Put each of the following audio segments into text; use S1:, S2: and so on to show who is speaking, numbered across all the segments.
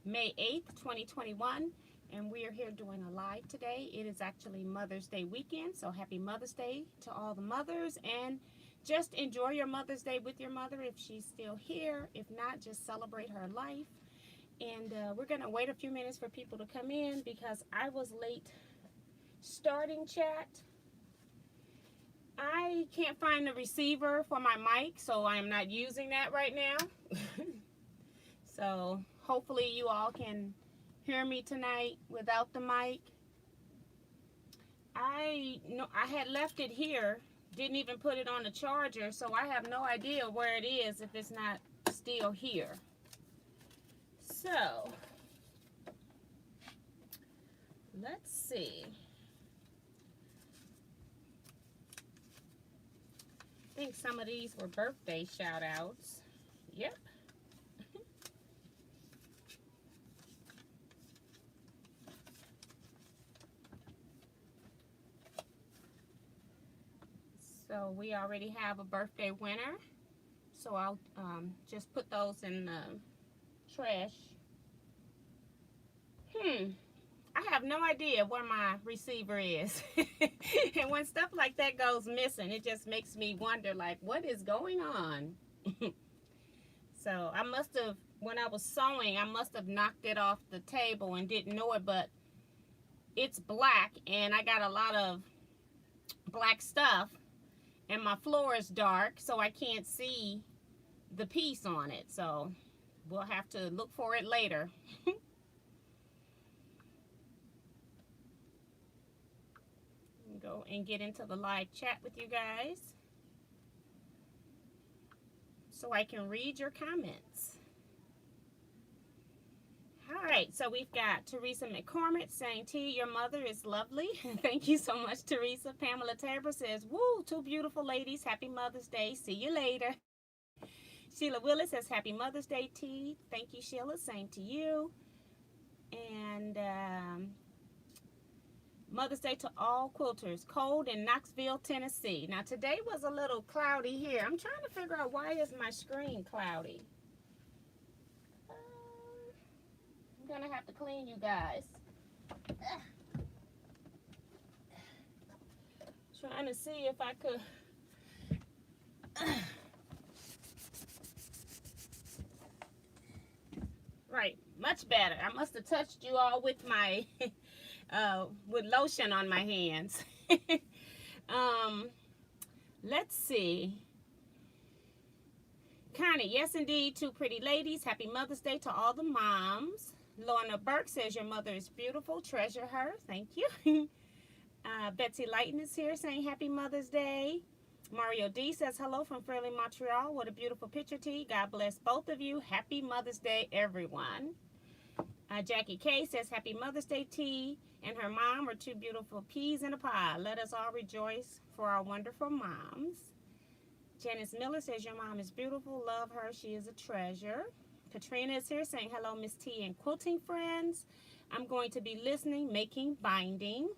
S1: May 8th, 2021, and we are here doing a live today. It is actually Mother's Day weekend, so happy Mother's Day to all the mothers, and just enjoy your Mother's Day with your mother if she's still here. If not, just celebrate her life. And we're going to wait a few minutes for people to come in because I was late starting chat. I can't find the receiver for my mic, so I am not using that right now. So hopefully you all can hear me tonight without the mic. I had left it here, didn't even put it on the charger, so I have no idea where it is if it's not still here. So let's see. I think some of these were birthday shout outs. Yep. So we already have a birthday winner. So I'll just put those in the trash. I have no idea where my receiver is. And when stuff like that goes missing, it just makes me wonder, like, what is going on? So I must have, when I was sewing, I must have knocked it off the table and didn't know it, but it's black and I got a lot of black stuff and my floor is dark, so I can't see the piece on it. So we'll have to look for it later. Go and get into the live chat with you guys so I can read your comments. All right, so we've got Teresa McCormick saying, T, your mother is lovely. Thank you so much, Teresa. Pamela Tabor says, woo, two beautiful ladies. Happy Mother's Day. See you later. Sheila Willis says, happy Mother's Day, T. Thank you, Sheila. Same to you. And Mother's Day to all quilters. Cold in Knoxville, Tennessee. Now, today was a little cloudy here. I'm trying to figure out why is my screen cloudy. I'm going to have to clean you guys. Trying to see if I could... Right, much better. I must have touched you all with my... with lotion on my hands. Let's see. Connie, yes indeed, two pretty ladies. Happy Mother's Day to all the moms. Lorna Burke says your mother is beautiful. Treasure her. Thank you. Betsy Lighton is here saying happy Mother's Day. Mario D says hello from Fairly, Montreal. What a beautiful picture, T. God bless both of you. Happy Mother's Day, everyone. Jackie K says happy Mother's Day, T. And her mom are two beautiful peas in a pod. Let us all rejoice for our wonderful moms. Janice Miller says your mom is beautiful. Love her. She is a treasure. Katrina is here saying hello, Miss T and quilting friends. I'm going to be listening, making, binding.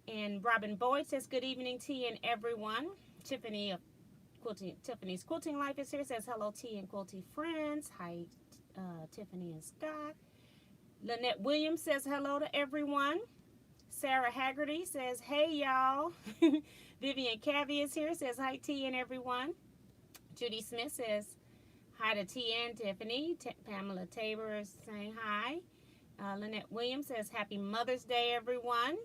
S1: And Robin Boyd says good evening, T and everyone. Tiffany of Tiffany's Quilting Life is here. Says hello, T and quilting friends. Hi, Tiffany and Scott. Lynette Williams says hello to everyone. Sarah Haggerty says, hey, y'all. Vivian Cavey is here. Says hi, T and everyone. Judy Smith says hi to T and Tiffany. Pamela Tabor is saying hi. Lynette Williams says happy Mother's Day, everyone.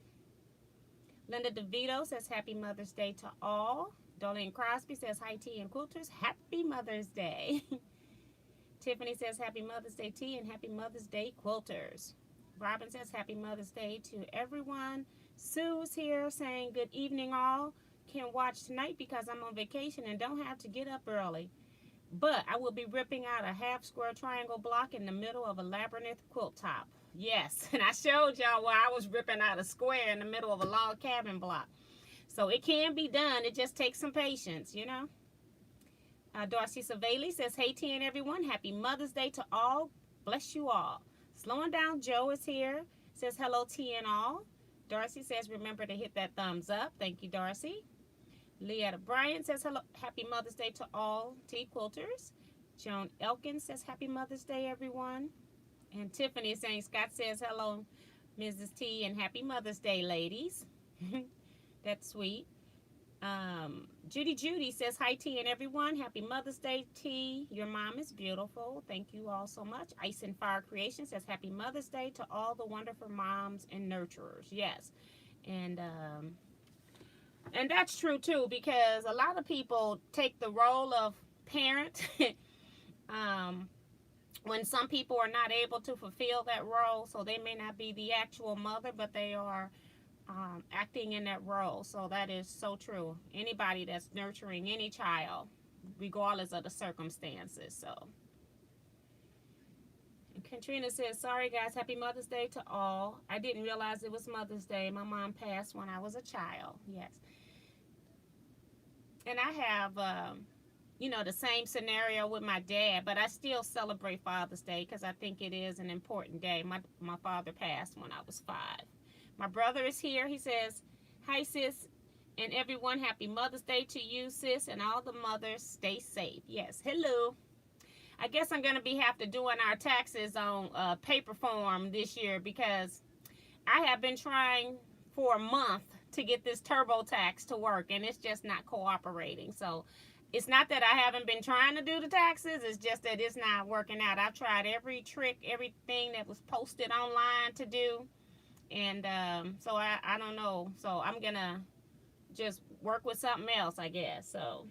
S1: Linda DeVito says happy Mother's Day to all. Darlene Crosby says hi, T and quilters. Happy Mother's Day. Tiffany says happy Mother's Day, T, and happy Mother's Day, quilters. Robin says happy Mother's Day to everyone. Sue is here saying good evening all. Can't watch tonight because I'm on vacation and don't have to get up early. But I will be ripping out a half square triangle block in the middle of a labyrinth quilt top. Yes, and I showed y'all where I was ripping out a square in the middle of a log cabin block. So it can be done. It just takes some patience, you know. Darcy Savali says, hey, T and everyone. Happy Mother's Day to all. Bless you all. Slowing Down Joe is here. Says, hello, T and all. Darcy says, remember to hit that thumbs up. Thank you, Darcy. Leetta Bryant says, hello, happy Mother's Day to all T quilters. Joan Elkins says, happy Mother's Day, everyone. And Tiffany is saying, Scott says, hello, Mrs. T, and happy Mother's Day, ladies. That's sweet. Judy says, hi, T and everyone. Happy Mother's Day, T. Your mom is beautiful. Thank you all so much. Ice and Fire Creation says, happy Mother's Day to all the wonderful moms and nurturers. Yes. And that's true, too, because a lot of people take the role of parent when some people are not able to fulfill that role. So they may not be the actual mother, but they are acting in that role. So that is so true. Anybody that's nurturing any child, regardless of the circumstances. So, and Katrina says, sorry guys, happy Mother's Day to all. I didn't realize it was Mother's Day. My mom passed when I was a child. Yes. And I have, the same scenario with my dad, but I still celebrate Father's Day because I think it is an important day. My father passed when I was 5. My brother is here. He says, hi, sis, and everyone, happy Mother's Day to you, sis, and all the mothers. Stay safe. Yes, hello. I guess I'm going to have to doing our taxes on paper form this year because I have been trying for a month to get this TurboTax to work, and it's just not cooperating. So it's not that I haven't been trying to do the taxes. It's just that it's not working out. I've tried every trick, everything that was posted online to do. And so I don't know. So I'm going to just work with something else, I guess. So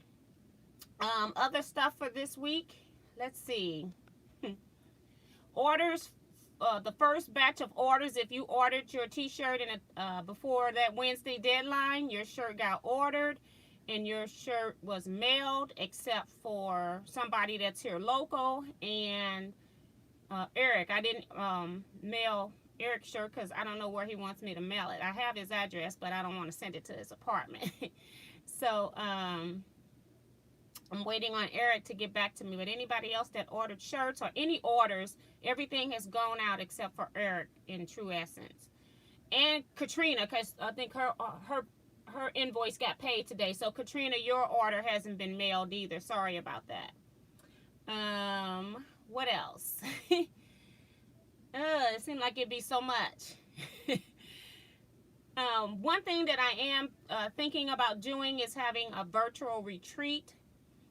S1: other stuff for this week. Let's see. Orders. The first batch of orders, if you ordered your t-shirt before that Wednesday deadline, your shirt got ordered and your shirt was mailed, except for somebody that's here local and Eric. I didn't mail Eric's shirt because I don't know where he wants me to mail it. I have his address, but I don't want to send it to his apartment. So I'm waiting on Eric to get back to me. But anybody else that ordered shirts or any orders, everything has gone out except for Eric in True Essence. And Katrina, because I think her invoice got paid today. So Katrina, your order hasn't been mailed either. Sorry about that. What else? It seemed like it'd be so much. One thing that I am thinking about doing is having a virtual retreat.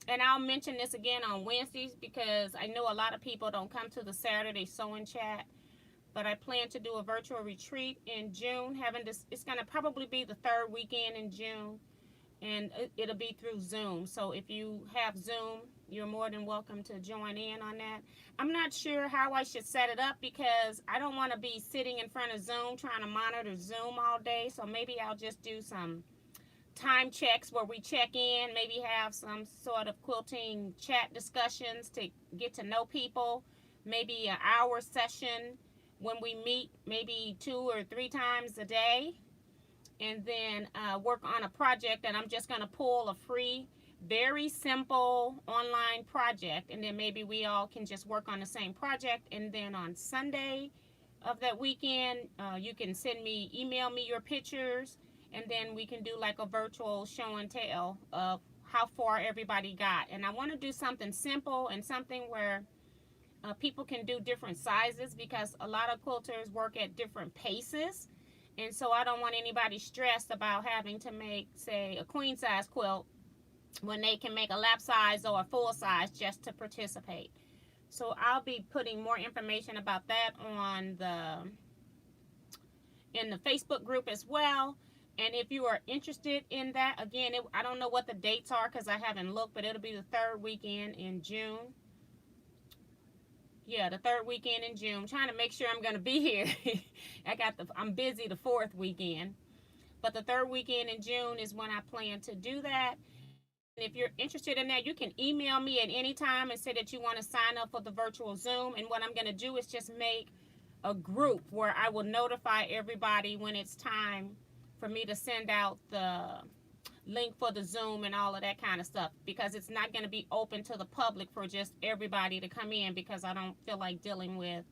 S1: And I'll mention this again on Wednesdays because I know a lot of people don't come to the Saturday sewing chat. But I plan to do a virtual retreat in June. It's going to probably be the 3rd weekend in June. And it'll be through Zoom. So if you have Zoom, you're more than welcome to join in on that. I'm not sure how I should set it up because I don't want to be sitting in front of Zoom trying to monitor Zoom all day. So maybe I'll just do some time checks where we check in, maybe have some sort of quilting chat discussions to get to know people, maybe an hour session when we meet, maybe 2 or 3 times a day, and then work on a project. And I'm just going to pull a free, very simple online project, and then maybe we all can just work on the same project. And then on Sunday of that weekend, you can email me your pictures, and then we can do like a virtual show and tell of how far everybody got. And I want to do something simple and something where people can do different sizes because a lot of quilters work at different paces. And so I don't want anybody stressed about having to make, say, a queen size quilt when they can make a lap size or a full size just to participate. So I'll be putting more information about that in the Facebook group as well. And if you are interested in that, again, I don't know what the dates are because I haven't looked, but it'll be the 3rd weekend in June. Yeah, the 3rd weekend in June. I'm trying to make sure I'm going to be here. I'm busy the 4th weekend. But the 3rd weekend in June is when I plan to do that. And if you're interested in that, you can email me at any time and say that you want to sign up for the virtual Zoom. And what I'm going to do is just make a group where I will notify everybody when it's time for me to send out the link for the Zoom and all of that kind of stuff, because it's not going to be open to the public for just everybody to come in because I don't feel like dealing with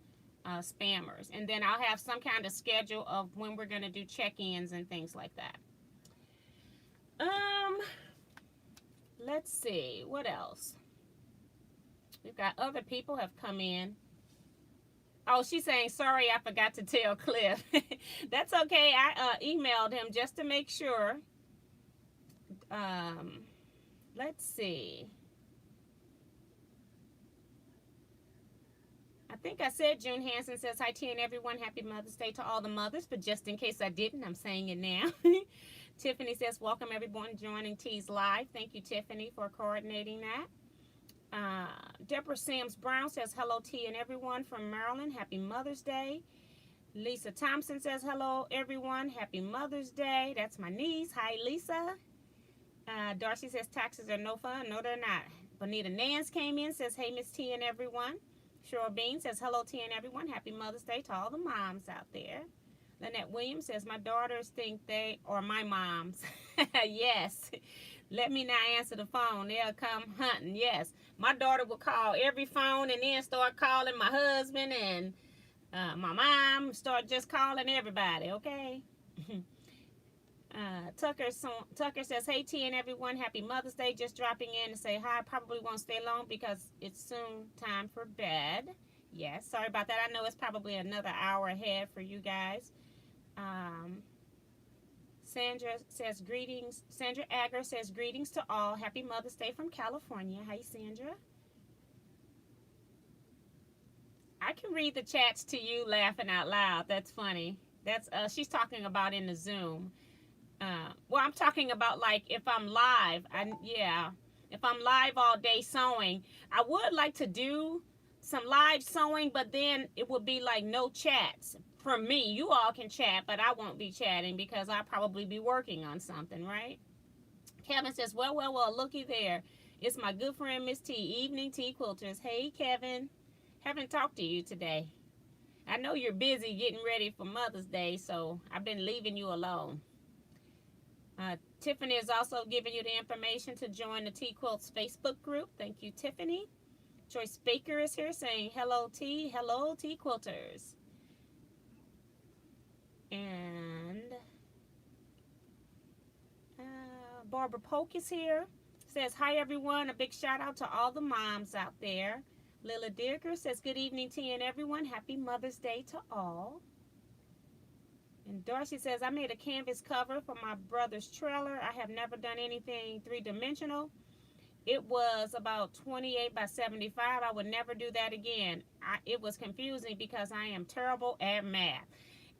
S1: spammers. And then I'll have some kind of schedule of when we're going to do check-ins and things like that. Let's see, what else? We've got other people have come in. Oh, she's saying, sorry, I forgot to tell Cliff. That's okay. I emailed him just to make sure. Um, let's see. I think I said June Hansen says, hi, T and everyone. Happy Mother's Day to all the mothers. But just in case I didn't, I'm saying it now. Tiffany says, welcome everyone joining T's Live. Thank you, Tiffany, for coordinating that. Deborah Sims Brown says, hello, T and everyone from Maryland. Happy Mother's Day. Lisa Thompson says, hello, everyone. Happy Mother's Day. That's my niece. Hi, Lisa. Darcy says, taxes are no fun. No, they're not. Bonita Nance came in, says, hey, Miss T and everyone. Cheryl Bean says, hello, T and everyone. Happy Mother's Day to all the moms out there. Lynette Williams says, my daughters think they are my moms. Yes. Let me not answer the phone. They'll come hunting. Yes. My daughter will call every phone and then start calling my husband and my mom. Start just calling everybody, okay? Tucker says, hey, T and everyone. Happy Mother's Day. Just dropping in to say hi. Probably won't stay long because it's soon time for bed. Yes, sorry about that. I know it's probably another hour ahead for you guys. Sandra says greetings. Sandra Agger says greetings to all. Happy Mother's Day from California. Hi, Sandra. I can read the chats to you laughing out loud. That's funny. That's she's talking about in the Zoom. Well, I'm talking about like if I'm live. If I'm live all day sewing, I would like to do some live sewing, but then it would be like no chats from me. You all can chat, but I won't be chatting because I'll probably be working on something, right? Kevin says, well, looky there. It's my good friend, Miss T, Evening Tea Quilters. Hey, Kevin. Haven't talked to you today. I know you're busy getting ready for Mother's Day, so I've been leaving you alone. Tiffany is also giving you the information to join the Teaquilts Facebook group. Thank you, Tiffany. Joyce Baker is here saying, hello, T. Hello, Teaquilters. And Barbara Polk is here. Says, hi, everyone. A big shout out to all the moms out there. Lila Dierker says, good evening, T and everyone. Happy Mother's Day to all. And Darcy says, I made a canvas cover for my brother's trailer. I have never done anything three-dimensional. It was about 28 by 75. I would never do that again. It was confusing because I am terrible at math.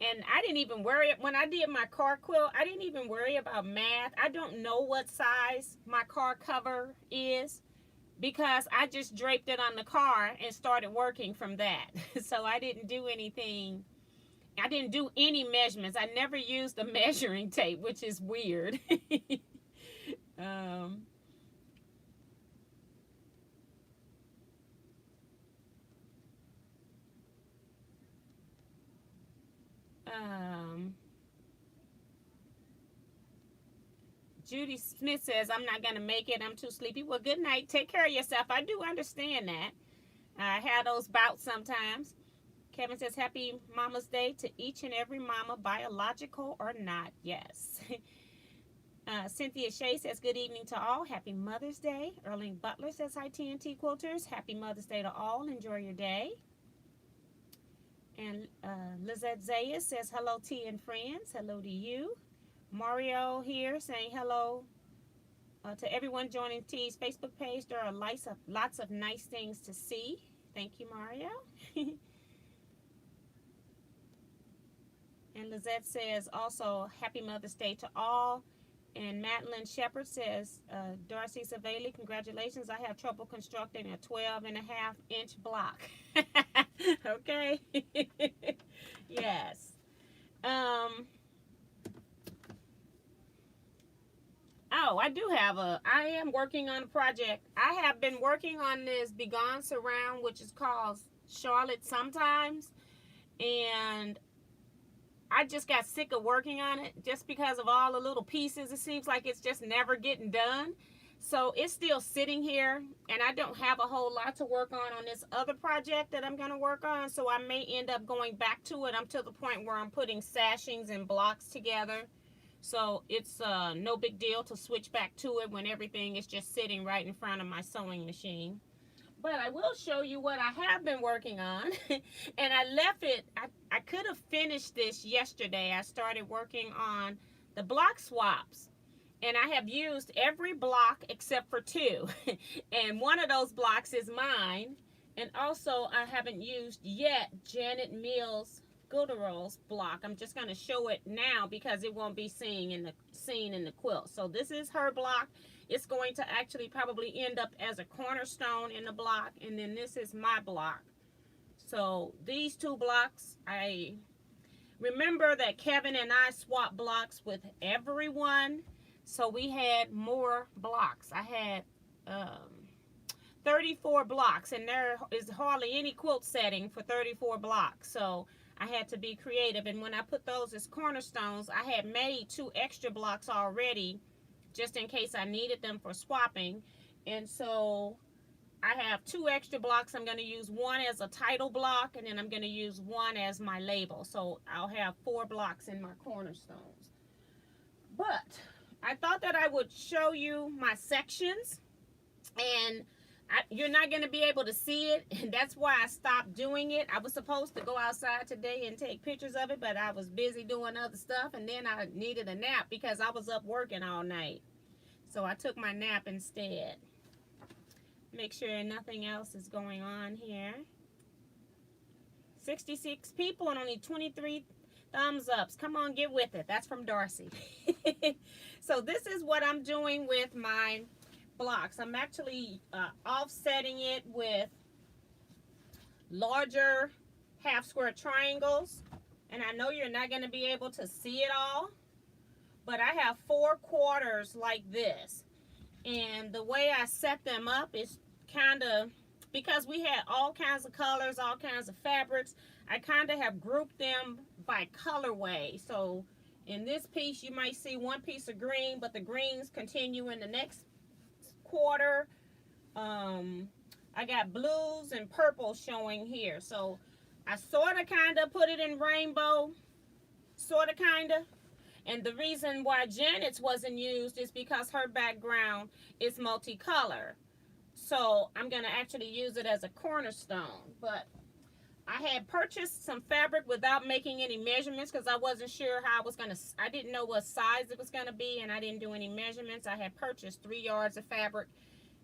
S1: And I didn't even worry. When I did my car quilt, I didn't even worry about math. I don't know what size my car cover is because I just draped it on the car and started working from that. So I didn't do anything. I didn't do any measurements. I never used a measuring tape, which is weird. Judy Smith says, I'm not going to make it. I'm too sleepy. Well, good night. Take care of yourself. I do understand that. I have those bouts sometimes. Kevin says, happy Mama's Day to each and every mama, biological or not. Yes. Cynthia Shea says, good evening to all. Happy Mother's Day. Erling Butler says, hi, TNT Quilters. Happy Mother's Day to all. Enjoy your day. And Lizette Zayas says, hello, T and friends. Hello to you. Mario here saying hello to everyone joining T's Facebook page. There are lots of nice things to see. Thank you, Mario. And Lizette says also, happy Mother's Day to all. And Madeline Shepard says, Darcy Savali, congratulations. I have trouble constructing a 12.5-inch block. Okay. Yes. Oh, I am working on a project. I have been working on this Begone Surround, which is called Charlotte Sometimes. And I just got sick of working on it just because of all the little pieces. It seems like it's just never getting done. So it's still sitting here, and I don't have a whole lot to work on this other project that I'm going to work on. So I may end up going back to it. I'm to the point where I'm putting sashings and blocks together. So it's no big deal to switch back to it when everything is just sitting right in front of my sewing machine. But I will show you what I have been working on. And I left it, I could have finished this yesterday. I started working on the block swaps. And I have used every block except for two. And one of those blocks is mine. And also I haven't used yet Janet Mills Gooderell's block. I'm just going to show it now because it won't be seen in the quilt. So this is her block. It's going to actually probably end up as a cornerstone in the block, and then this is my block. So these two blocks, I remember that Kevin and I swapped blocks with everyone, so we had more blocks. I had 34 blocks, and there is hardly any quilt setting for 34 blocks, so I had to be creative. And when I put those as cornerstones, I had made 2 extra blocks already just in case I needed them for swapping. And so I have 2 extra blocks. I'm going to use one as a title block, and then I'm going to use one as my label. So I'll have 4 blocks in my cornerstones. But I thought that I would show you my sections, and you're not going to be able to see it, and that's why I stopped doing it. I was supposed to go outside today and take pictures of it, but I was busy doing other stuff, and then I needed a nap because I was up working all night. So I took my nap instead. Make sure nothing else is going on here. 66 people and only 23 thumbs ups. Come on, get with it. That's from Darcy. So this is what I'm doing with my blocks. I'm actually offsetting it with larger half square triangles, and I know you're not going to be able to see it all, but I have 4 quarters like this, and the way I set them up is kind of, because we had all kinds of colors, all kinds of fabrics, I kind of have grouped them by colorway. So in this piece you might see one piece of green, but the greens continue in the next quarter. I got blues and purple showing here, so I sort of kind of put it in rainbow, sort of kind of. And the reason why Janet's wasn't used is because her background is multicolor, so I'm going to actually use it as a cornerstone. But I had purchased some fabric without making any measurements because I wasn't sure how I didn't know what size it was going to be, and I didn't do any measurements. I had purchased 3 yards of fabric,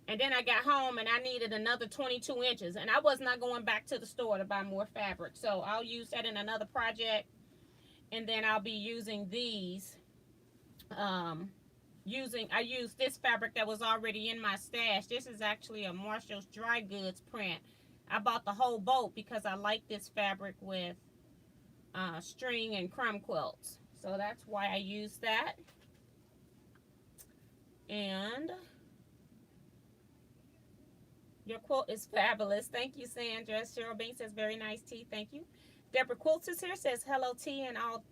S1: and then I got home and I needed another 22 inches, and I was not going back to the store to buy more fabric. So I'll use that in another project, and then I'll be using these. I used this fabric that was already in my stash. This is actually a Marshall's Dry Goods print. I bought the whole boat because I like this fabric with string and crumb quilts. So that's why I use that. And your quilt is fabulous. Thank you, Sandra. Cheryl Banks says, very nice tea. Thank you. Deborah Quilts is here, says, hello, T, and all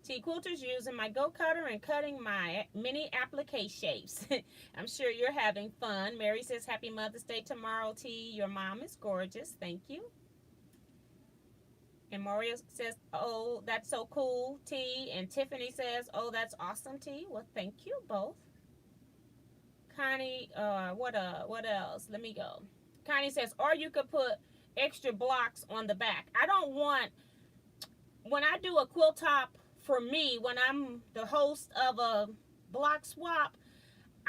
S1: Teaquilters using my go cutter and cutting my mini applique shapes. I'm sure you're having fun. Mary says, happy Mother's Day tomorrow, T. Your mom is gorgeous. Thank you. And Maria says, oh, that's so cool, T. And Tiffany says, oh, that's awesome, T. Well, thank you both. Connie, what else? Let me go. Connie says, or you could put extra blocks on the back. I don't want, when I do a quilt top, for me, when I'm the host of a block swap,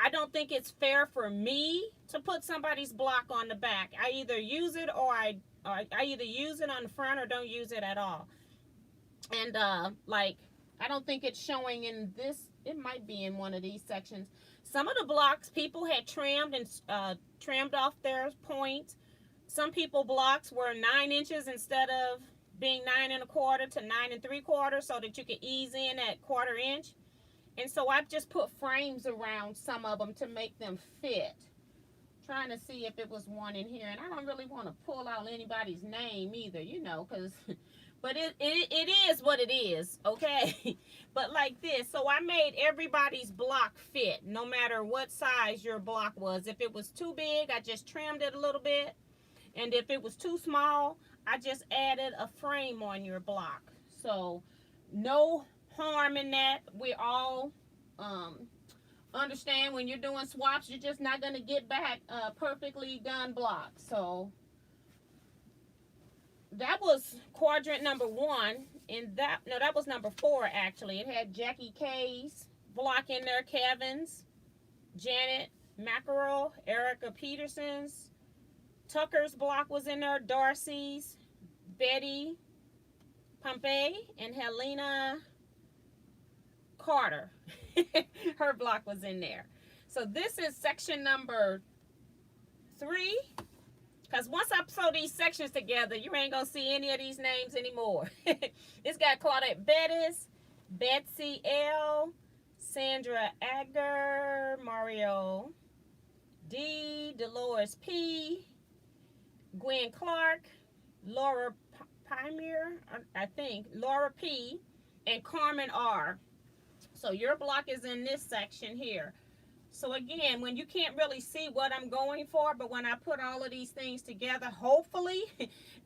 S1: I don't think it's fair for me to put somebody's block on the back. I either use it or I either use it on the front or don't use it at all. And like, I don't think it's showing in this. It might be in one of these sections. Some of the blocks people had trimmed and trimmed off their point. Some people blocks were 9 inches instead of being 9 1/4 to 9 3/4, so that you could ease in at 1/4 inch. And so I've just put frames around some of them to make them fit. Trying to see if it was one in here, and I don't really want to pull out anybody's name either, you know, because but it is what it is, okay? But like this, so I made everybody's block fit, no matter what size your block was. If it was too big, I just trimmed it a little bit, and if it was too small, I just added a frame on your block. So no harm in that. We're all understand when you're doing swaps, you're just not going to get back perfectly done blocks. So that was quadrant number 1. And that was number 4 actually. It had Jackie K's block in there, Kevin's, Janet Mackerel, Erica Peterson's, Tucker's block was in there, Darcy's, Betty Pompey, and Helena Carter. Her block was in there. So this is section number 3. Because once I sew these sections together, you ain't going to see any of these names anymore. It's got Claudette Bettis, Betsy L., Sandra Agger, Mario D., Dolores P., Gwen Clark, Laura Pymere, I think, Laura P., and Carmen R. So your block is in this section here. So again, when you can't really see what I'm going for, but when I put all of these things together, hopefully,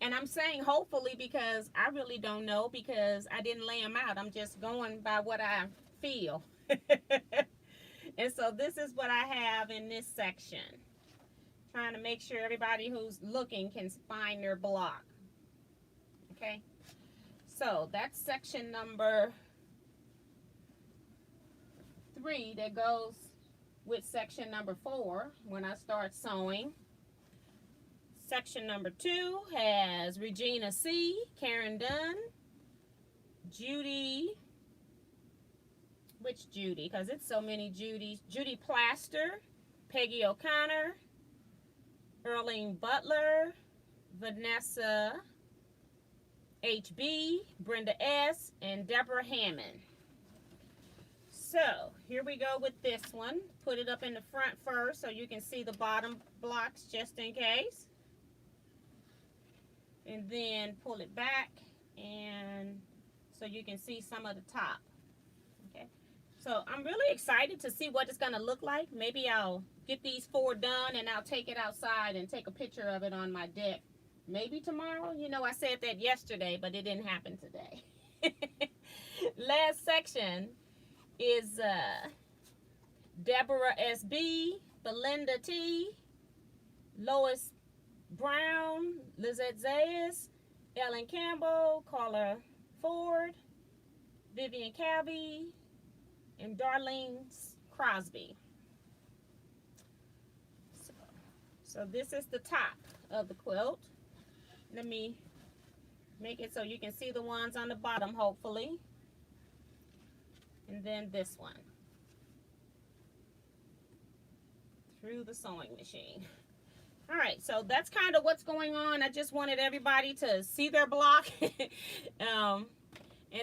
S1: and I'm saying hopefully because I really don't know because I didn't lay them out. I'm just going by what I feel. And so this is what I have in this section. Trying to make sure everybody who's looking can find their block. Okay. So that's section number 3 that goes with section number 4 when I start sewing. Section number 2 has Regina C., Karen Dunn, Judy, which Judy? Because it's so many Judys. Judy Plaster, Peggy O'Connor, Earlene Butler, Vanessa HB, Brenda S., and Deborah Hammond. So here we go with this one. Put it up in the front first so you can see the bottom blocks just in case. And then pull it back and so you can see some of the top. Okay. So I'm really excited to see what it's going to look like. Maybe I'll get these 4 done and I'll take it outside and take a picture of it on my deck. Maybe tomorrow. You know, I said that yesterday, but it didn't happen today. Last section is Deborah S.B., Belinda T., Lois Brown, Lizette Zayas, Ellen Campbell, Carla Ford, Vivian Calvi, and Darlene Crosby. So this is the top of the quilt. Let me make it so you can see the ones on the bottom, hopefully. And then this one. Through the sewing machine. All right, so that's kind of what's going on. I just wanted everybody to see their block. And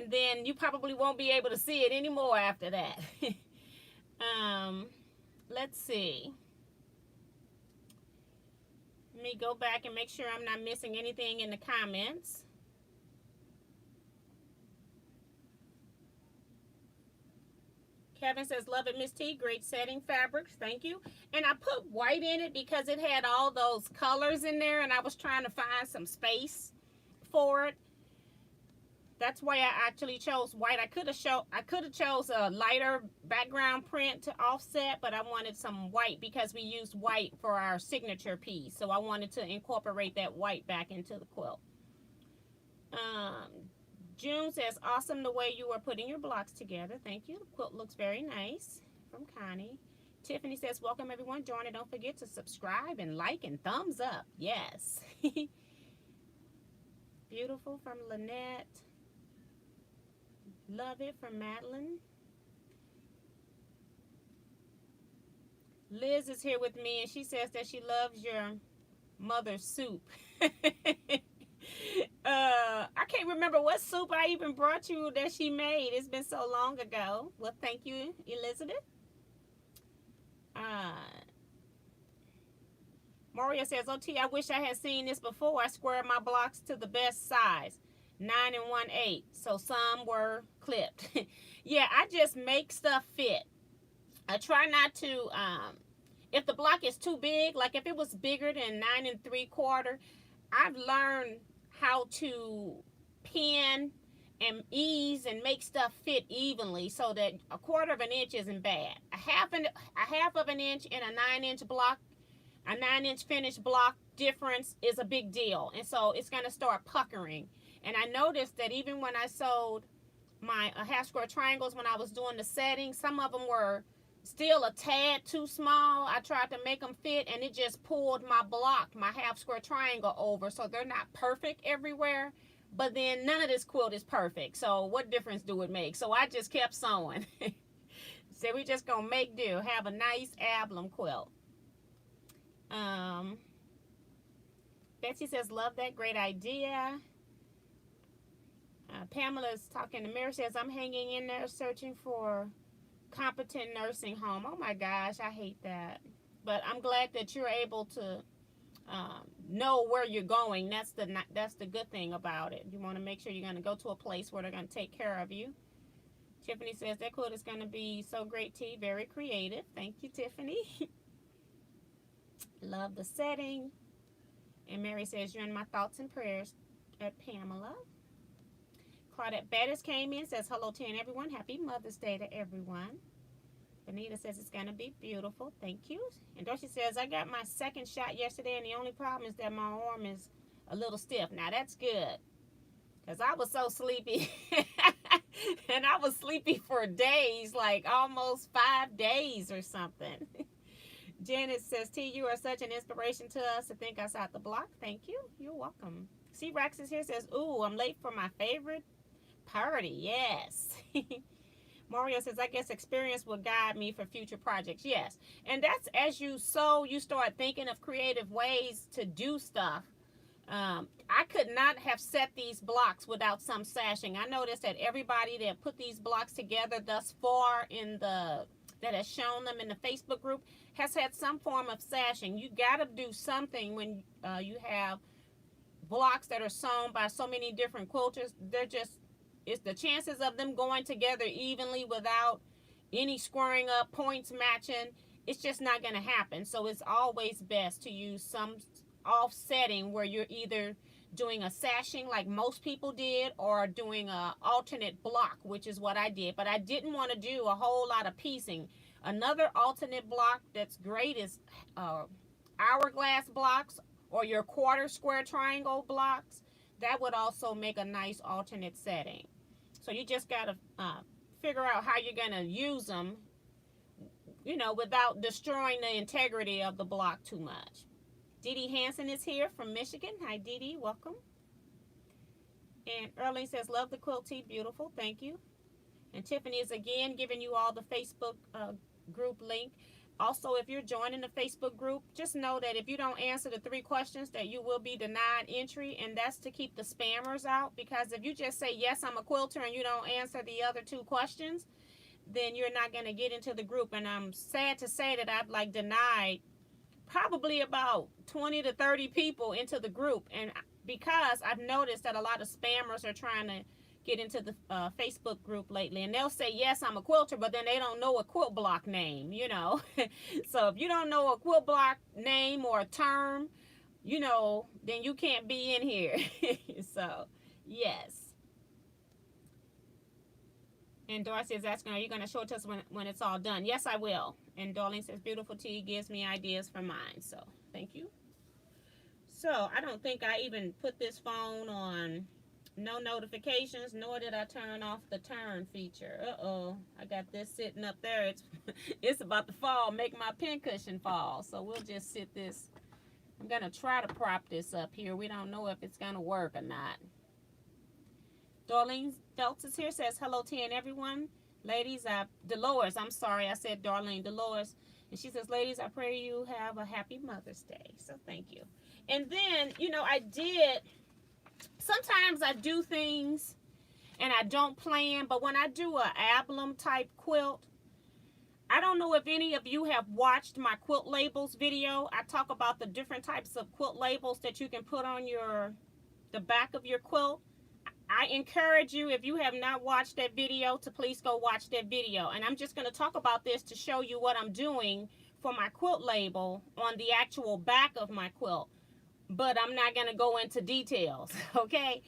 S1: then you probably won't be able to see it anymore after that. Let's see. Let me go back and make sure I'm not missing anything in the comments. Kevin says, love it, Miss T. Great setting fabrics. Thank you. And I put white in it because it had all those colors in there and I was trying to find some space for it. That's why I actually chose white. I could have chose a lighter background print to offset, but I wanted some white because we used white for our signature piece. So I wanted to incorporate that white back into the quilt. June says, awesome the way you are putting your blocks together. Thank you. The quilt looks very nice. From Connie. Tiffany says, welcome everyone. Join it. Don't forget to subscribe and like and thumbs up. Yes. Beautiful from Lynette. Love it from Madeline. Liz is here with me and she says that she loves your mother's soup. I can't remember what soup I even brought you that she made. It's been so long ago. Well, thank you, Elizabeth. Maria says, OT, I wish I had seen this before. I squared my blocks to the best size, 9 1/8. So some were clipped. Yeah, I just make stuff fit. I try not to, if the block is too big, like if it was bigger than 9 3/4, I've learned how to pin and ease and make stuff fit evenly so that a 1/4 of an inch isn't bad. A half of an inch in a 9-inch block, a 9-inch finished block difference is a big deal. And so it's going to start puckering. And I noticed that even when I sewed my half square triangles, when I was doing the setting, some of them were still a tad too small. I tried to make them fit and it just pulled my block, my half square triangle over. So they're not perfect everywhere. But then none of this quilt is perfect. So what difference do it make? So I just kept sewing. So we just gonna make do. Have a nice ablum quilt. Betsy says, love that, great idea. Pamela's talking to Mary, says, I'm hanging in there searching for competent nursing home. Oh my gosh, I hate that. But I'm glad that you're able to know where you're going. That's the good thing about it. You want to make sure you're going to go to a place where they're going to take care of you. Tiffany says, that quilt is going to be so great, T. Very creative. Thank you, Tiffany. Love the setting. And Mary says, you're in my thoughts and prayers at Pamela. Claudette Bettis came in, says, hello to everyone. Happy Mother's Day to everyone. Benita says it's going to be beautiful. Thank you. And Dorothy says, I got my second shot yesterday, and the only problem is that my arm is a little stiff. Now, that's good, because I was so sleepy. And I was sleepy for days, like almost 5 days or something. Janet says, T, you are such an inspiration to us to think outside the block. Thank you. You're welcome. C-Rex is here, says, ooh, I'm late for my favorite party. Yes. Mario says, I guess experience will guide me for future projects. Yes. And that's as you sew, you start thinking of creative ways to do stuff. I could not have set these blocks without some sashing. I noticed that everybody that put these blocks together thus far that has shown them in the Facebook group has had some form of sashing. You got to do something when you have blocks that are sewn by so many different quilters. It's the chances of them going together evenly without any squaring up, points matching, it's just not going to happen. So it's always best to use some offsetting where you're either doing a sashing like most people did or doing a alternate block, which is what I did. But I didn't want to do a whole lot of piecing. Another alternate block that's great is hourglass blocks or your 1/4 square triangle blocks. That would also make a nice alternate setting. So you just got to figure out how you're going to use them, you know, without destroying the integrity of the block too much. Dee Dee Hansen is here from Michigan. Hi, Dee Dee. Welcome. And Erling says, love the quilt tee. Beautiful. Thank you. And Tiffany is again giving you all the Facebook group link. Also, if you're joining the Facebook group, just know that if you don't answer the 3 questions, that you will be denied entry, and that's to keep the spammers out. Because if you just say, yes, I'm a quilter, and you don't answer the other 2 questions, then you're not going to get into the group. And I'm sad to say that I've denied probably about 20 to 30 people into the group. And because I've noticed that a lot of spammers are trying to get into the Facebook group lately, and they'll say, yes, I'm a quilter, but then they don't know a quilt block name, you know. So if you don't know a quilt block name or a term, you know, then you can't be in here. So, yes. And Darcy is asking, are you going to show it to us when it's all done? Yes, I will. And Darlene says, beautiful tea gives me ideas for mine. So, thank you. So, I don't think I even put this phone on no notifications, nor did I turn off the turn feature. Uh-oh, I got this sitting up there. It's about to fall, make my pincushion fall. So we'll just sit this. I'm going to try to prop this up here. We don't know if it's going to work or not. Darlene Phelps is here, says, hello to everyone. Ladies, Dolores, I'm sorry, I said Darlene, Dolores. And she says, ladies, I pray you have a happy Mother's Day. So thank you. And then, you know, sometimes I do things and I don't plan, but when I do a ablum type quilt, I don't know if any of you have watched my quilt labels video. I talk about the different types of quilt labels that you can put on the back of your quilt. I encourage you, if you have not watched that video, to please go watch that video. And I'm just going to talk about this to show you what I'm doing for my quilt label on the actual back of my quilt. But I'm not going to go into details, okay?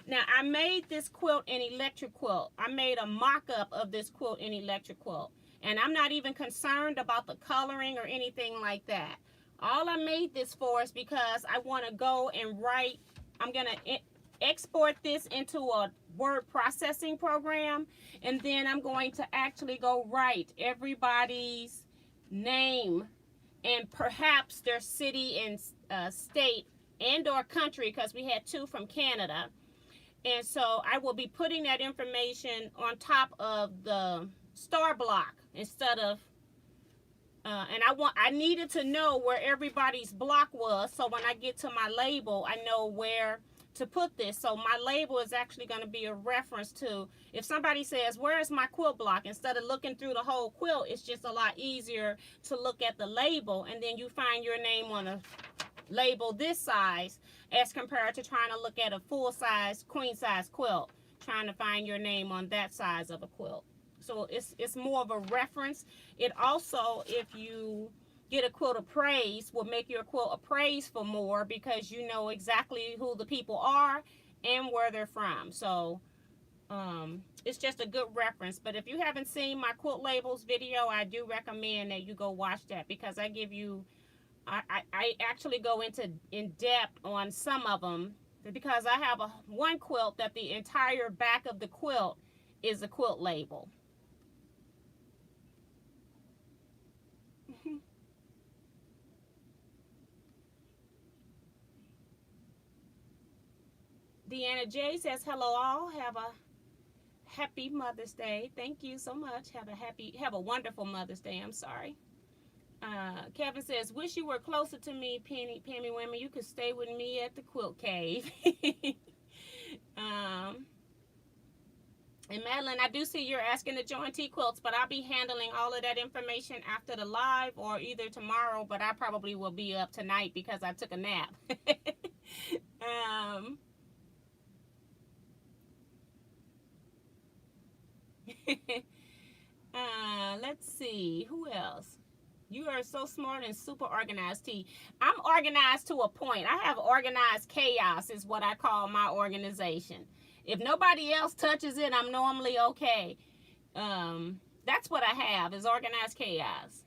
S1: Now, I made this quilt in electric quilt. I made a mock-up of this quilt in electric quilt. And I'm not even concerned about the coloring or anything like that. All I made this for is because I want to go and write. I'm going to export this into a word processing program. And then I'm going to actually go write everybody's name and perhaps their city and state and or country, because we had 2 from Canada. And so I will be putting that information on top of the star block instead of, and I needed to know where everybody's block was, so when I get to my label, I know where to put this. So my label is actually going to be a reference to, if somebody says, where is my quilt block? Instead of looking through the whole quilt, it's just a lot easier to look at the label, and then you find your name on a label this size as compared to trying to look at a full size queen size quilt, trying to find your name on that size of a quilt. So it's more of a reference. It also, if you get a quilt appraised, will make your quilt appraised for more, because you know exactly who the people are and where they're from. So it's just a good reference. But if you haven't seen my quilt labels video, I do recommend that you go watch that, because I give you, I actually go into in depth on some of them, because I have one quilt that the entire back of the quilt is a quilt label. Deanna J says, hello all, have a happy Mother's Day. Thank you so much. Have a wonderful Mother's Day. I'm sorry. Kevin says, wish you were closer to me, Penny Women. You could stay with me at the quilt cave. And Madeline, I do see you're asking to join Teaquilts, but I'll be handling all of that information after the live, or either tomorrow, but I probably will be up tonight because I took a nap. Let's see, who else? You are so smart and super organized, T. I'm organized to a point. I have organized chaos is what I call my organization. If nobody else touches it, I'm normally okay. That's what I have, is organized chaos.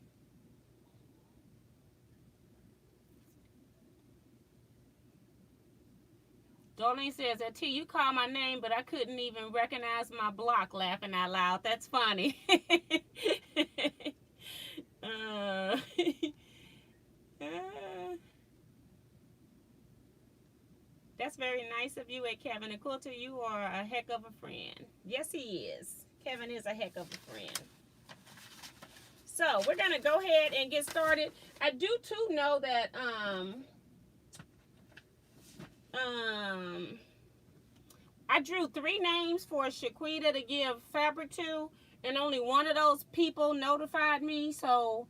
S1: Darlene says that, T, you called my name, but I couldn't even recognize my block, laughing out loud. That's funny. That's very nice of you, Kevin. And Quilter, you are a heck of a friend. Yes, he is. Kevin is a heck of a friend. So we're going to go ahead and get started. I do, too, know that I drew 3 names for Shaquita to give fabric to, and only one of those people notified me, so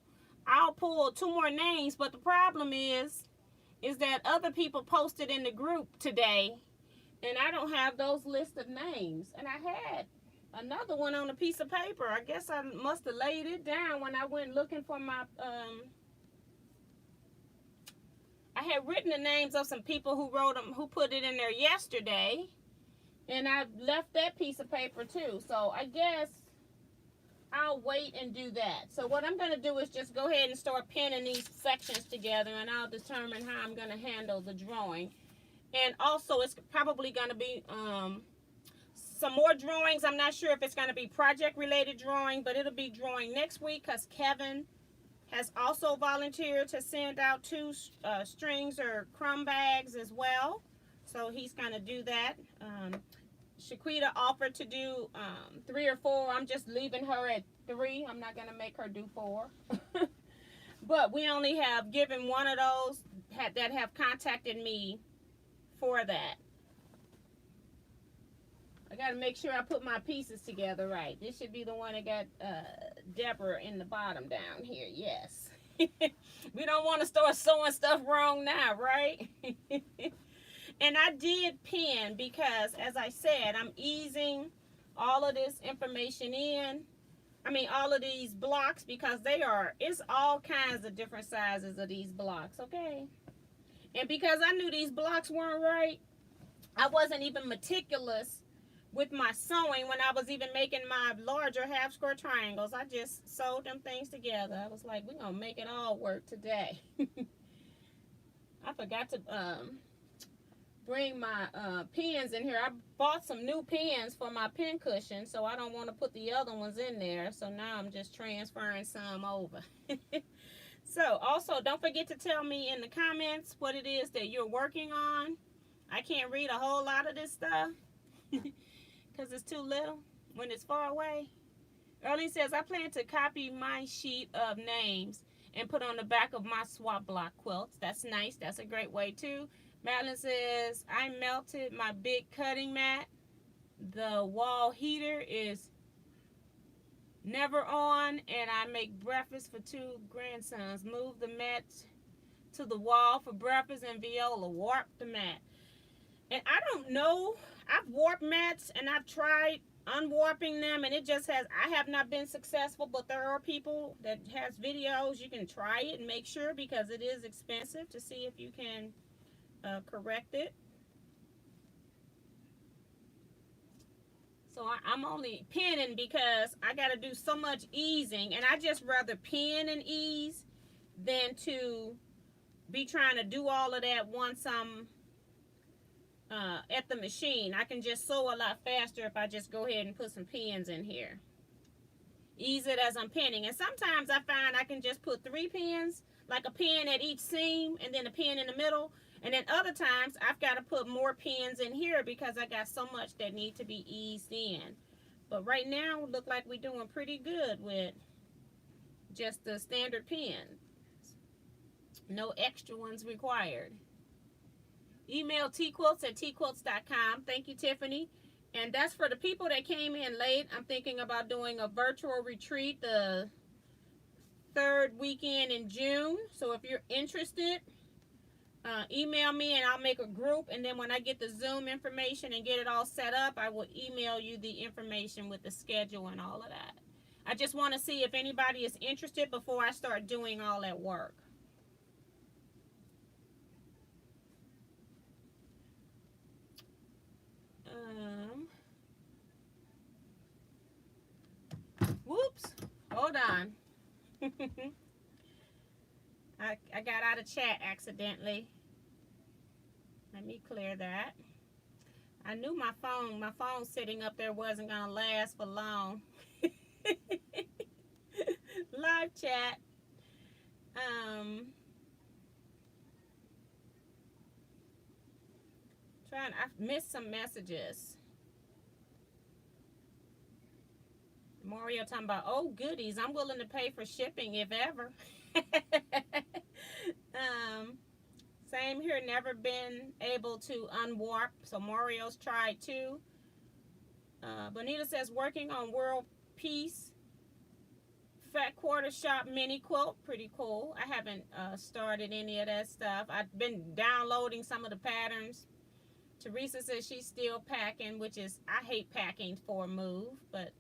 S1: I'll pull 2 more names. But the problem is that other people posted in the group today, and I don't have those list of names. And I had another one on a piece of paper. I guess I must have laid it down when I went looking for my I had written the names of some people who wrote them, who put it in there yesterday, and I left that piece of paper too. So I guess I'll wait and do that. So what I'm going to do is just go ahead and start pinning these sections together, and I'll determine how I'm going to handle the drawing. And also, it's probably going to be some more drawings. I'm not sure if it's going to be project-related drawing, but it'll be drawing next week, because Kevin has also volunteered to send out 2 strings or crumb bags as well. So he's going to do that. Shaquita offered to do 3 or 4. I'm just leaving her at 3. I'm not going to make her do 4. But we only have given one of those that have contacted me for that. I got to make sure I put my pieces together right. This should be the one that got Deborah in the bottom down here. Yes. We don't want to start sewing stuff wrong now, right? And I did pin because, as I said, I'm easing all of this information in. I mean, all of these blocks, because it's all kinds of different sizes of these blocks, okay? And because I knew these blocks weren't right, I wasn't even meticulous with my sewing when I was even making my larger half square triangles. I just sewed them things together. I was like, we're going to make it all work today. I forgot to bring my pens in here. I bought some new pens for my pen cushion, so I don't want to put the other ones in there. So now I'm just transferring some over. So also, don't forget to tell me in the comments what it is that you're working on. I can't read a whole lot of this stuff because it's too little when it's far away. Early says, I plan to copy my sheet of names and put on the back of my swap block quilts. That's nice. That's a great way too. Madeline says, I melted my big cutting mat. The wall heater is never on, and I make breakfast for 2 grandsons. Move the mat to the wall for breakfast, and Viola warp the mat. And I don't know. I've warped mats, and I've tried unwarping them, and it just has, I have not been successful, but there are people that has videos. You can try it and make sure, because it is expensive, to see if you can correct it. So I'm only pinning because I got to do so much easing, and I just rather pin and ease than to be trying to do all of that once I'm at the machine. I can just sew a lot faster if I just go ahead and put some pins in here. Ease it as I'm pinning. And sometimes I find I can just put 3 pins, like a pin at each seam and then a pin in the middle. And then other times I've got to put more pins in here because I got so much that need to be eased in. But right now, look like we're doing pretty good with just the standard pins. No extra ones required. Email teaquilts@teaquilts.com. Thank you, Tiffany. And that's for the people that came in late. I'm thinking about doing a virtual retreat the 3rd weekend in June. So if you're interested, email me and I'll make a group, and then when I get the Zoom information and get it all set up, I will email you the information with the schedule and all of that. I just want to see if anybody is interested before I start doing all that work. Whoops, hold on. I got out of chat accidentally. Let me clear that. I knew my phone sitting up there wasn't gonna last for long. Live chat. I've missed some messages. Mario talking about, oh goodies, I'm willing to pay for shipping if ever. Same here, never been able to unwarp, so Mario's tried too. Bonita says, working on World Peace Fat Quarter Shop mini quilt, pretty cool. I haven't started any of that stuff. I've been downloading some of the patterns. Teresa says she's still packing, which is, I hate packing for a move, but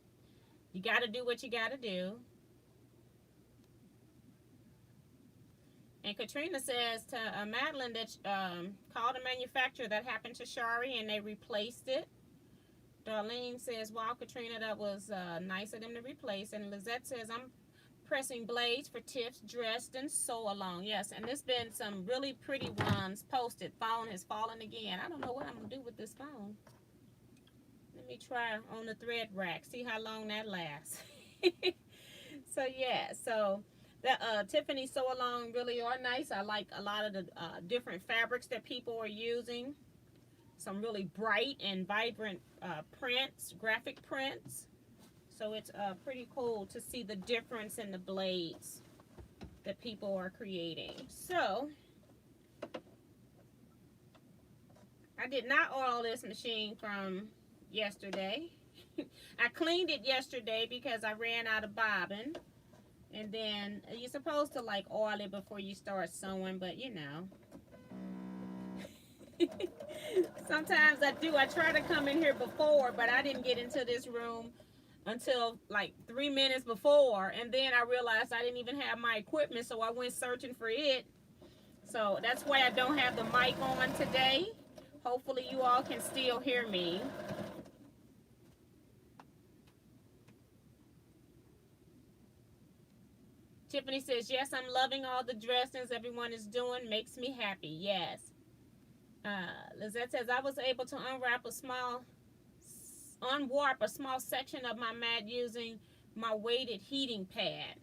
S1: you got to do what you got to do. And Katrina says to Madeline that called a manufacturer that happened to Shari and they replaced it. Darlene says, wow, Katrina, that was nice of them to replace. And Lizette says, I'm pressing blades for Tiff's dressed and sew along. Yes, and there's been some really pretty ones posted. Phone has fallen again. I don't know what I'm going to do with this phone. Let me try on the thread rack, see how long that lasts. So yeah, so the Tiffany sew along really are nice. I like a lot of the different fabrics that people are using. Some really bright and vibrant prints, graphic prints. So it's pretty cool to see the difference in the blades that people are creating. So I did not oil this machine from yesterday. I cleaned it yesterday because I ran out of bobbin. And then you're supposed to like oil it before you start sewing, but you know. Sometimes I do. I try to come in here before, but I didn't get into this room until like 3 minutes before, and then I realized I didn't even have my equipment, so I went searching for it. So that's why I don't have the mic on today. Hopefully you all can still hear me. Tiffany says, yes, I'm loving all the dressings everyone is doing. Makes me happy. Yes. Lizette says, I was able to unwarp a small section of my mat using my weighted heating pad.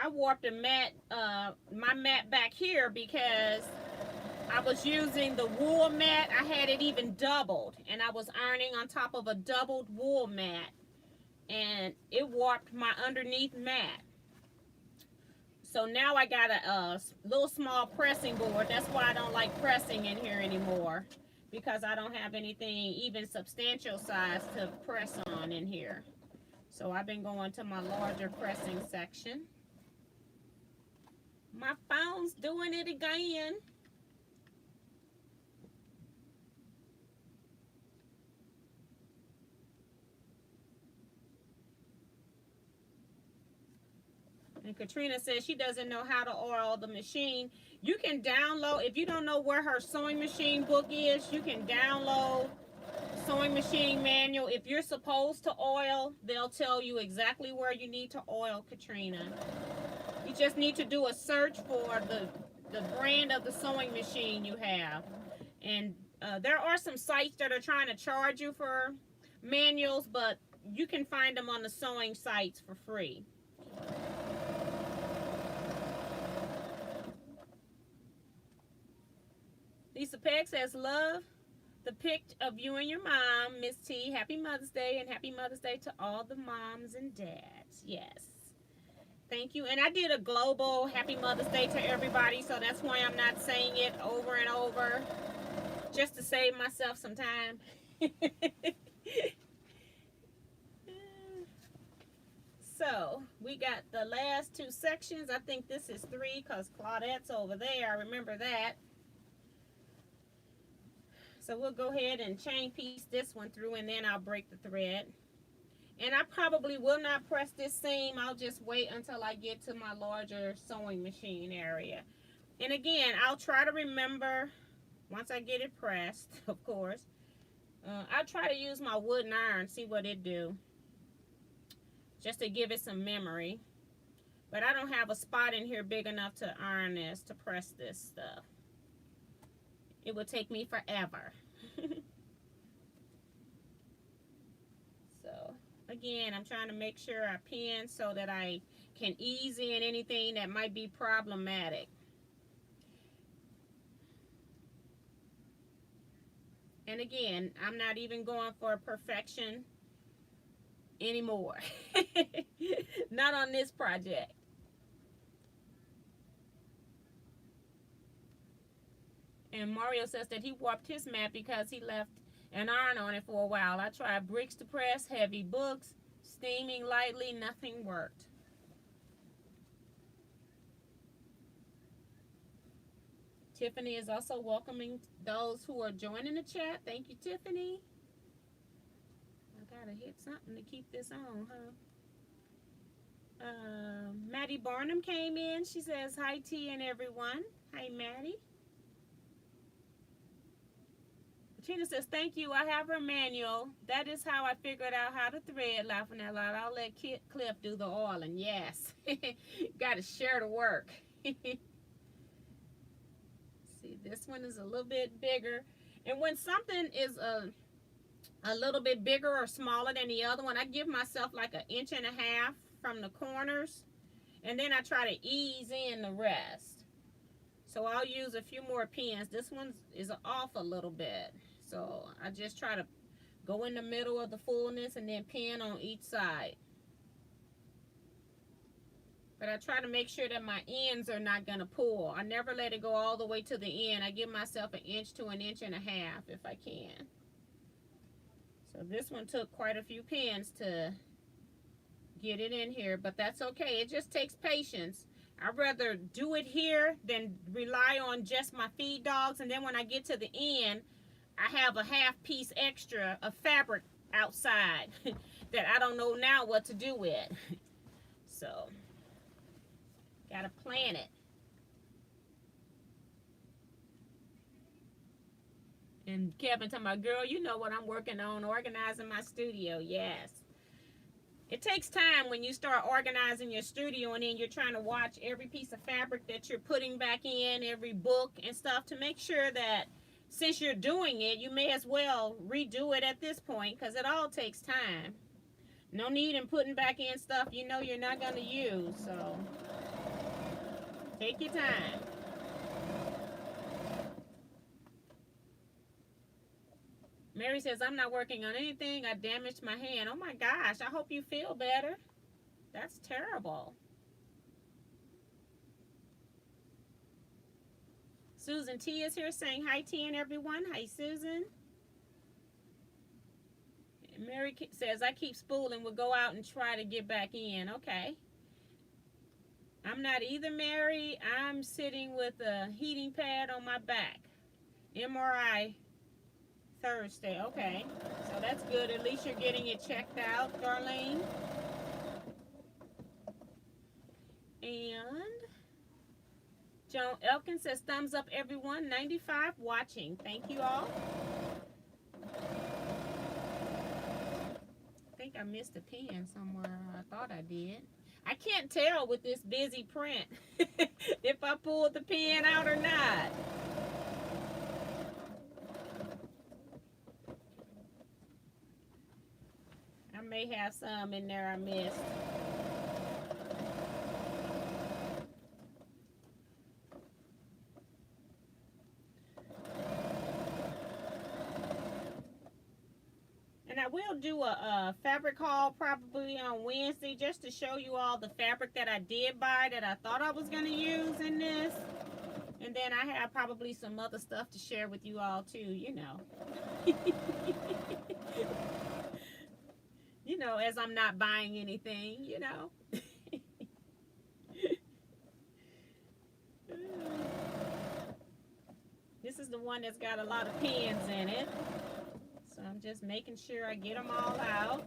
S1: I warped my mat back here because I was using the wool mat. I had it even doubled, and I was ironing on top of a doubled wool mat, and it warped my underneath mat. So now I got a little small pressing board. That's why I don't like pressing in here anymore, because I don't have anything even substantial size to press on in here. So I've been going to my larger pressing section. My phone's doing it again. And Katrina says she doesn't know how to oil the machine. You can download, if you don't know where her sewing machine book is, you can download sewing machine manual. If you're supposed to oil, they'll tell you exactly where you need to oil, Katrina. You just need to do a search for the brand of the sewing machine you have. And there are some sites that are trying to charge you for manuals, but you can find them on the sewing sites for free. Lisa Peg says, love the pic of you and your mom, Miss T. Happy Mother's Day, and happy Mother's Day to all the moms and dads. Yes. Thank you. And I did a global happy Mother's Day to everybody, so that's why I'm not saying it over and over, just to save myself some time. So we got the last two sections. I think this is 3 because Claudette's over there. I remember that. So we'll go ahead and chain piece this one through, and then I'll break the thread. And I probably will not press this seam. I'll just wait until I get to my larger sewing machine area. And again, I'll try to remember, once I get it pressed, of course, I'll try to use my wooden iron, see what it do, just to give it some memory. But I don't have a spot in here big enough to iron this, to press this stuff. It would take me forever. So, again, I'm trying to make sure I pin so that I can ease in anything that might be problematic. And again, I'm not even going for perfection anymore. Not on this project. And Mario says that he warped his mat because he left an iron on it for a while. I tried bricks to press, heavy books, steaming lightly, nothing worked. Tiffany is also welcoming those who are joining the chat. Thank you, Tiffany. I gotta hit something to keep this on, huh? Maddie Barnum came in. She says, hi, T and everyone. Hi, Maddie. Tina says, thank you. I have her manual. That is how I figured out how to thread, laughing out loud. I'll let Cliff do the oiling. Yes. Got to share the work. See, this one is a little bit bigger. And when something is a little bit bigger or smaller than the other one, I give myself like 1.5 inches from the corners. And then I try to ease in the rest. So I'll use a few more pins. This one is off a little bit. So I just try to go in the middle of the fullness and then pin on each side. But I try to make sure that my ends are not going to pull. I never let it go all the way to the end. I give myself 1 inch to 1.5 inches if I can. So this one took quite a few pins to get it in here, but that's okay. It just takes patience. I'd rather do it here than rely on just my feed dogs, and then when I get to the end, I have a half piece extra of fabric outside that I don't know now what to do with. so gotta plan it. And Kevin talking about, girl, you know what I'm working on, organizing my studio. Yes. It takes time when you start organizing your studio and then you're trying to watch every piece of fabric that you're putting back in, every book and stuff, to make sure that since you're doing it, you may as well redo it at this point, because it all takes time. No need in putting back in stuff you know you're not going to use, so take your time. Mary says, I'm not working on anything. I damaged my hand. Oh my gosh, I hope you feel better. That's terrible. Susan T is here saying hi, T, and everyone. Hi, Susan. And Mary says, I keep spooling. We'll go out and try to get back in. Okay. I'm not either, Mary. I'm sitting with a heating pad on my back. MRI Thursday. Okay. So that's good. At least you're getting it checked out, Darlene. And Joan Elkin says, thumbs up, everyone. 95 watching. Thank you all. I think I missed a pen somewhere. I thought I did. I can't tell with this busy print if I pulled the pen out or not. I may have some in there I missed. And I will do a fabric haul probably on Wednesday, just to show you all the fabric that I did buy that I thought I was going to use in this. And then I have probably some other stuff to share with you all too, you know. You know, as I'm not buying anything, you know. This is the one that's got a lot of pins in it. So I'm just making sure I get them all out.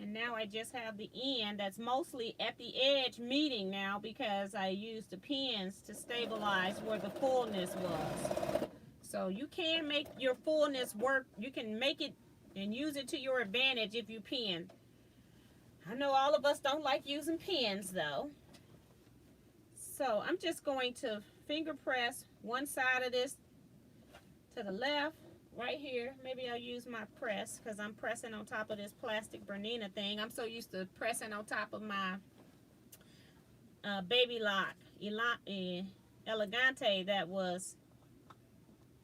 S1: And now I just have the end that's mostly at the edge meeting now, because I used the pins to stabilize where the fullness was. So you can make your fullness work. You can make it and use it to your advantage if you pin. I know all of us don't like using pins though. So I'm just going to finger press one side of this to the left right here. Maybe I'll use my press because I'm pressing on top of this plastic Bernina thing. I'm so used to pressing on top of my Baby Lock Elegante that was,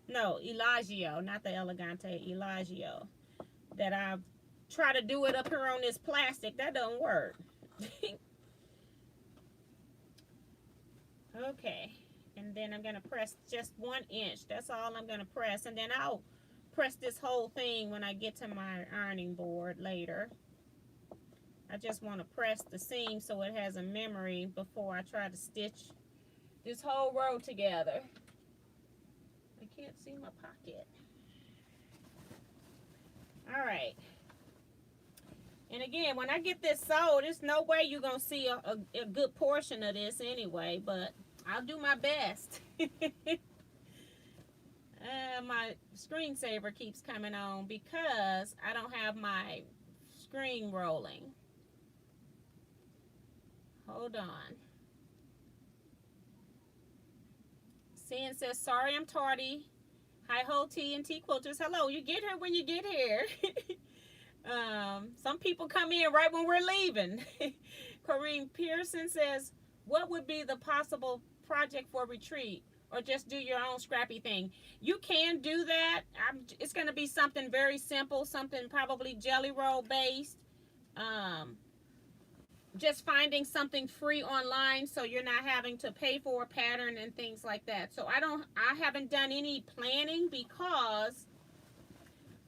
S1: no, Elagio, not the Elegante, Elagio. That I try to do it up here on this plastic. That don't work. Okay. And then I'm going to press just 1 inch. That's all I'm going to press. And then I'll press this whole thing when I get to my ironing board later. I just want to press the seam so it has a memory before I try to stitch this whole row together. I can't see my pocket. All right. And again, when I get this sewed, there's no way you're going to see a good portion of this anyway, but I'll do my best. My screensaver keeps coming on because I don't have my screen rolling. Hold on. Sin says, sorry I'm tardy. Hi ho T and T Quilters. Hello, you get here when you get here. Some people come in right when we're leaving. Corrine Pearson says, what would be the possible project for retreat, or just do your own scrappy thing? You can do that. It's going to be something very simple, something probably jelly roll based. Just finding something free online so you're not having to pay for a pattern and things like that. So I haven't done any planning because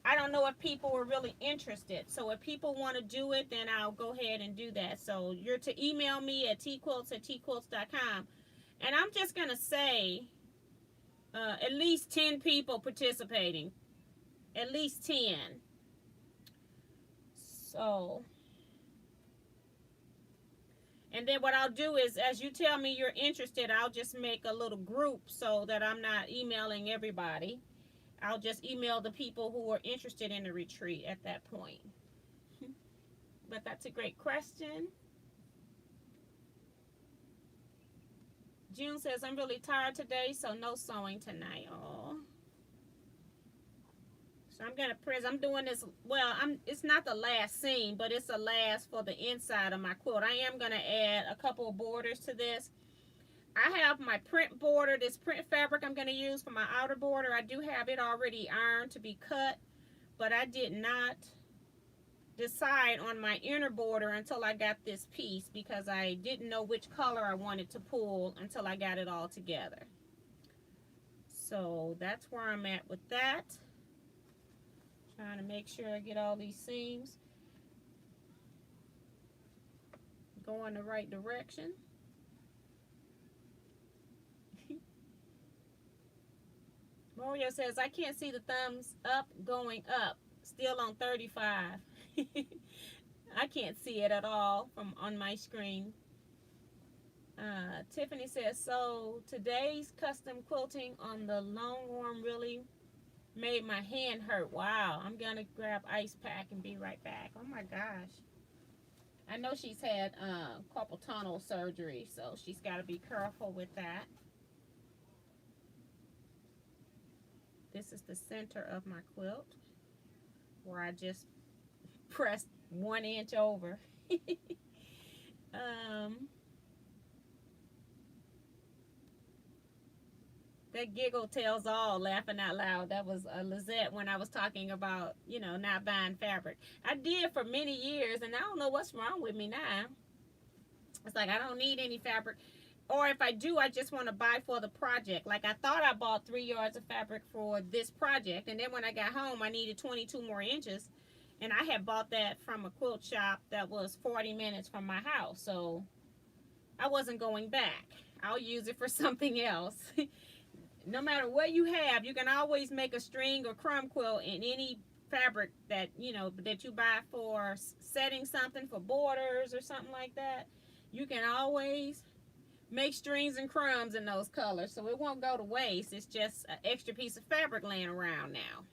S1: I don't know if people are really interested. So if people want to do it, then I'll go ahead and do that. So you're to email me at teaquilts@teaquilts.com. And I'm just going to say at least 10 people participating. At least 10. So And then what I'll do is, as you tell me you're interested, I'll just make a little group so that I'm not emailing everybody. I'll just email the people who are interested in the retreat at that point. But that's a great question. June says, I'm really tired today, so no sewing tonight. Oh. So I'm going to press. I'm doing this. Well, it's not the last seam, but it's the last for the inside of my quilt. I am going to add a couple of borders to this. I have my print border, this print fabric I'm going to use for my outer border. I do have it already ironed to be cut, but I did not decide on my inner border until I got this piece because I didn't know which color I wanted to pull until I got it all together. So that's where I'm at with that. Trying to make sure I get all these seams going the right direction. Mario says, I can't see the thumbs up going up. Still on 35. I can't see it at all from on my screen. Tiffany says, so today's custom quilting on the Longhorn really made my hand hurt. Wow. I'm going to grab ice pack and be right back. Oh my gosh. I know she's had carpal tunnel surgery, so she's got to be careful with that. This is the center of my quilt where I just pressed 1 inch over. That giggle tells all, laughing out loud. That was Lizette when I was talking about, you know, not buying fabric. I did for many years, and I don't know what's wrong with me now. It's like I don't need any fabric. Or if I do, I just want to buy for the project. Like I thought I bought 3 yards of fabric for this project. And then when I got home, I needed 22 more inches. And I had bought that from a quilt shop that was 40 minutes from my house. So I wasn't going back. I'll use it for something else. No matter what you have, you can always make a string or crumb quilt in any fabric that, you know, that you buy for setting something for borders or something like that. You can always make strings and crumbs in those colors, so it won't go to waste. It's just an extra piece of fabric laying around now.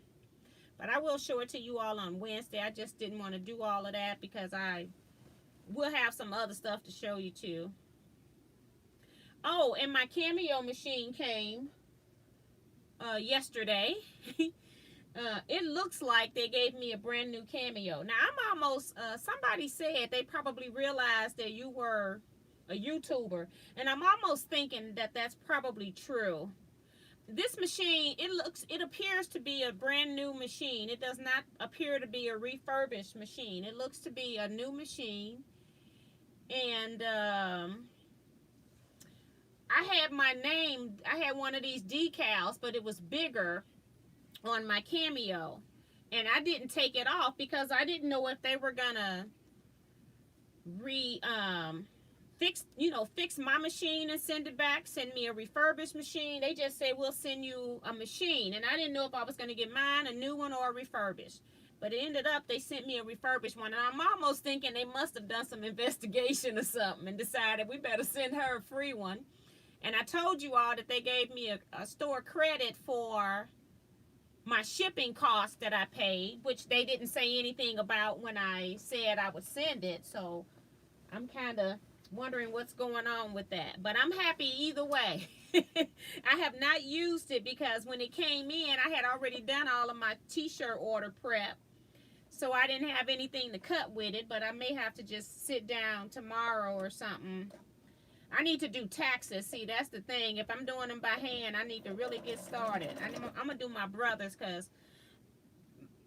S1: But I will show it to you all on Wednesday. I just didn't want to do all of that because I will have some other stuff to show you too. Oh, and my Cameo machine came yesterday. It looks like they gave me a brand new Cameo. Now I'm almost, somebody said they probably realized that you were a YouTuber, and I'm almost thinking that that's probably true. This machine, it appears to be a brand new machine. It does not appear to be a refurbished machine. It looks to be a new machine. And I had my name, I had one of these decals, but it was bigger on my Cameo, and I didn't take it off because I didn't know if they were gonna fix my machine and send it back, send me a refurbished machine. They just say, we'll send you a machine. And I didn't know if I was going to get mine, a new one, or a refurbished. But it ended up, they sent me a refurbished one. And I'm almost thinking they must have done some investigation or something and decided we better send her a free one. And I told you all that they gave me a store credit for my shipping cost that I paid, which they didn't say anything about when I said I would send it. So I'm kind of wondering what's going on with that, but I'm happy either way. I have not used it because when it came in, I had already done all of my t-shirt order prep, so I didn't have anything to cut with it. But I may have to just sit down tomorrow or something. I need to do taxes. See, that's the thing. If I'm doing them by hand, I need to really get started. I'm gonna do my brother's because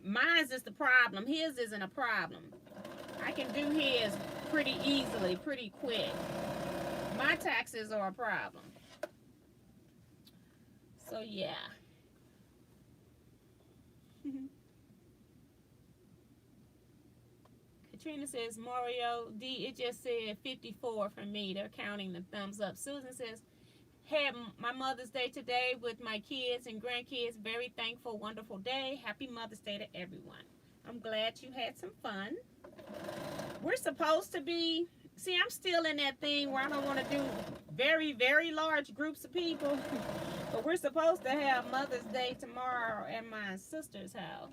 S1: mine's is the problem. His isn't a problem. I can do his pretty easily, pretty quick. My taxes are a problem. So yeah. Katrina says, Mario D, it just said 54 for me. They're counting the thumbs up. Susan says, had my Mother's Day today with my kids and grandkids. Very thankful, wonderful day. Happy Mother's Day to everyone. I'm glad you had some fun. We're supposed to be See, I'm still in that thing where I don't want to do very, very large groups of people. But we're supposed to have Mother's Day tomorrow at my sister's house.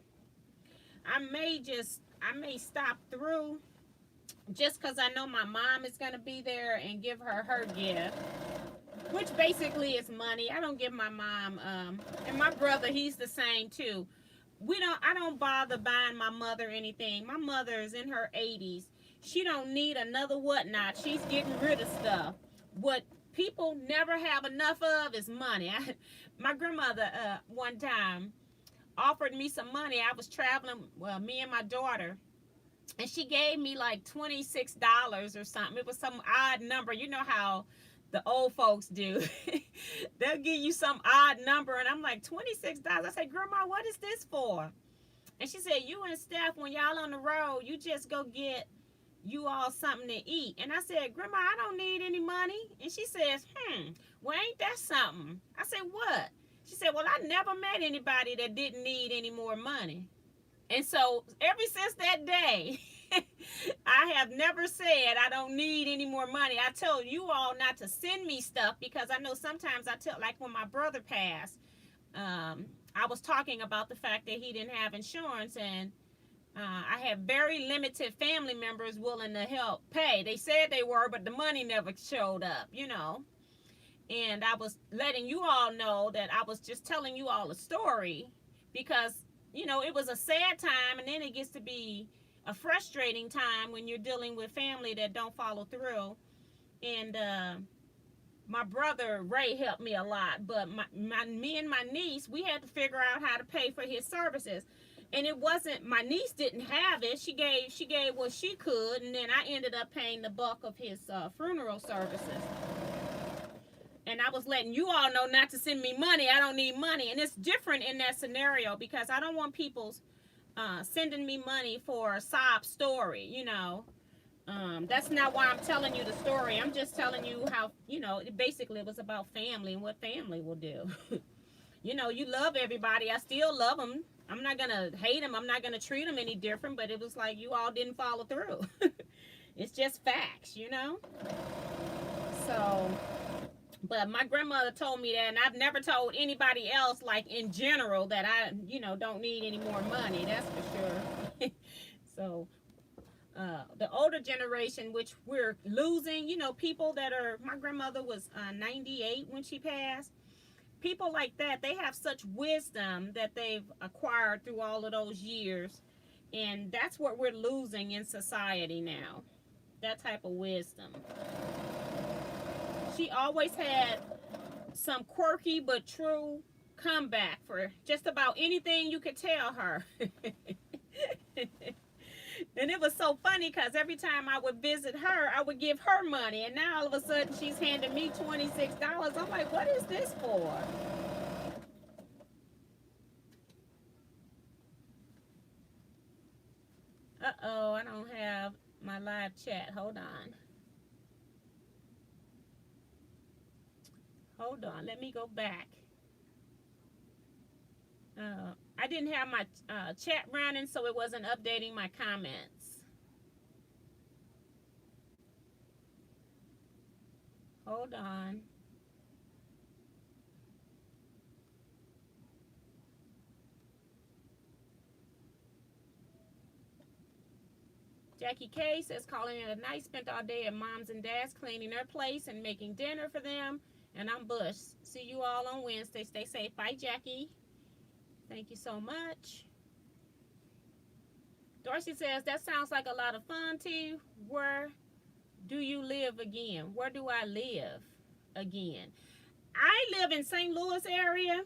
S1: I may stop through just because I know my mom is going to be there and give her her gift, which basically is money. I don't give my mom, and my brother, he's the same too. I don't bother buying my mother anything. My mother is in her 80s. She don't need another whatnot. She's getting rid of stuff. What people never have enough of is money. My grandmother, one time, offered me some money. I was traveling, well, me and my daughter, and she gave me like $26 or something. It was some odd number. You know how the old folks do. They'll give you some odd number, and I'm like, $26. I said, Grandma, what is this for? And she said, you and Steph, when y'all on the road, you just go get you all something to eat. And I said, Grandma, I don't need any money. And she says, well, ain't that something? I said, what? She said, well, I never met anybody that didn't need any more money. And so ever since that day, I have never said I don't need any more money. I told you all not to send me stuff because I know sometimes I tell, like when my brother passed, I was talking about the fact that he didn't have insurance, and I had very limited family members willing to help pay. They said they were, but the money never showed up, you know. And I was letting you all know that I was just telling you all a story because, you know, it was a sad time, and then it gets to be a frustrating time when you're dealing with family that don't follow through. And my brother Ray helped me a lot, but me and my niece, we had to figure out how to pay for his services. And it wasn't, my niece didn't have it. She gave what she could, and then I ended up paying the bulk of his funeral services. And I was letting you all know not to send me money. I don't need money. And it's different in that scenario because I don't want people sending me money for a sob story, you know. That's not why I'm telling you the story. I'm just telling you how, you know, basically it was about family and what family will do. You know, you love everybody. I still love them. I'm not going to hate them. I'm not going to treat them any different. But it was like you all didn't follow through. It's just facts, you know. So... But my grandmother told me that, and I've never told anybody else, like in general, that I, you know, don't need any more money. That's for sure. So, the older generation, which we're losing, you know, people that are, my grandmother was 98 when she passed. People like that, they have such wisdom that they've acquired through all of those years. And that's what we're losing in society now. That type of wisdom. She always had some quirky but true comeback for just about anything you could tell her. And it was so funny because every time I would visit her, I would give her money. And now all of a sudden she's handing me $26. I'm like, what is this for? Uh-oh, I don't have my live chat. Hold on. Hold on, let me go back. I didn't have my chat running, so it wasn't updating my comments. Hold on. Jackie K says, calling it a night, spent all day at Mom's and Dad's cleaning their place and making dinner for them. And I'm Bush. See you all on Wednesday. Stay safe. Bye, Jackie. Thank you so much. Dorsey says, that sounds like a lot of fun, T. Where do you live again? Where do I live again? I live in St. Louis area.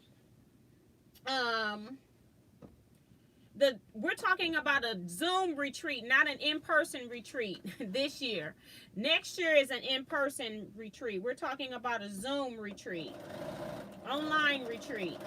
S1: We're talking about a Zoom retreat, not an in-person retreat this year. Next year is an in-person retreat. We're talking about a Zoom retreat, online retreat.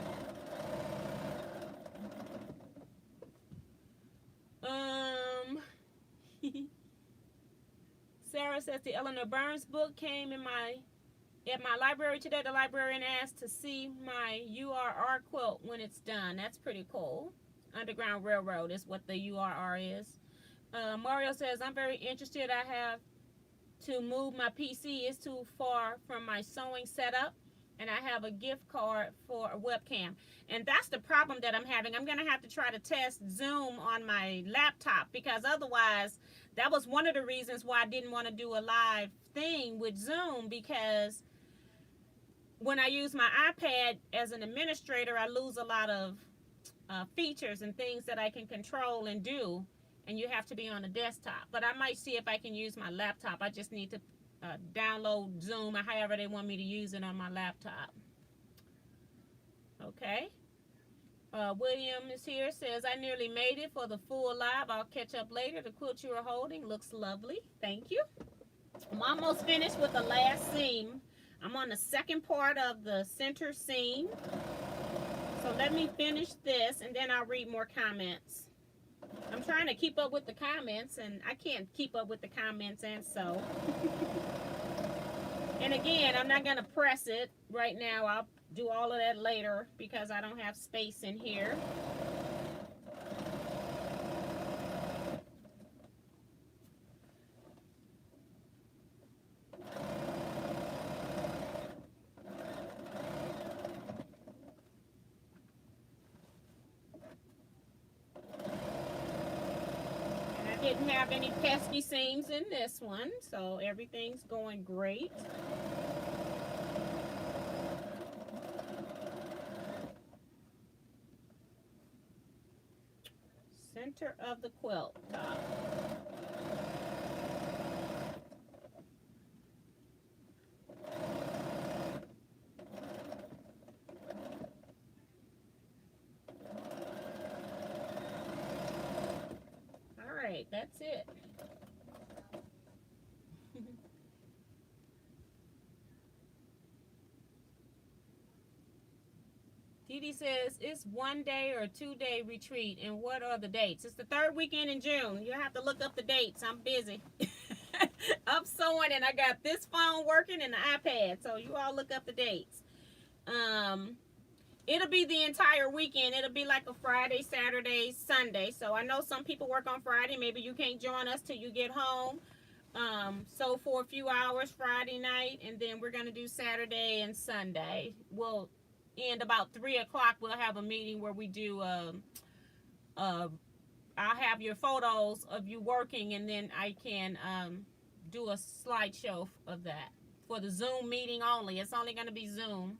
S1: Sarah says the Eleanor Burns book came at my library today. The librarian asked to see my URR quilt when it's done. That's pretty cool. Underground Railroad is what the URR is. Mario says, I'm very interested. I have to move my PC. It's too far from my sewing setup, and I have a gift card for a webcam. And that's the problem that I'm having. I'm going to have to try to test Zoom on my laptop, because otherwise, that was one of the reasons why I didn't want to do a live thing with Zoom, because when I use my iPad as an administrator, I lose a lot of features and things that I can control and do, and you have to be on a desktop. But I might see if I can use my laptop. I just need to download Zoom or however they want me to use it on my laptop. Okay. William is here, says, I nearly made it for the full live. I'll catch up later. The quilt you are holding looks lovely. Thank you. I'm almost finished with the last seam. I'm on the second part of the center seam. So let me finish this, and then I'll read more comments. I'm trying to keep up with the comments, and I can't keep up with the comments and sew. And again, I'm not going to press it right now. I'll do all of that later because I don't have space in here. Didn't have any pesky seams in this one, so everything's going great. Center of the quilt top. That's it. Dee says, it's 1 day or 2 day retreat, and what are the dates? It's the third weekend in June. You have to look up the dates. I'm busy. I'm sewing, and I got this phone working and the iPad, so you all look up the dates. It'll be the entire weekend. It'll be like a Friday, Saturday, Sunday. So I know some people work on Friday. Maybe you can't join us till you get home. So for a few hours Friday night, and then we're going to do Saturday and Sunday. We'll end about 3 o'clock. We'll have a meeting where we do, I'll have your photos of you working, and then I can do a slideshow of that for the Zoom meeting only. It's only going to be Zoom.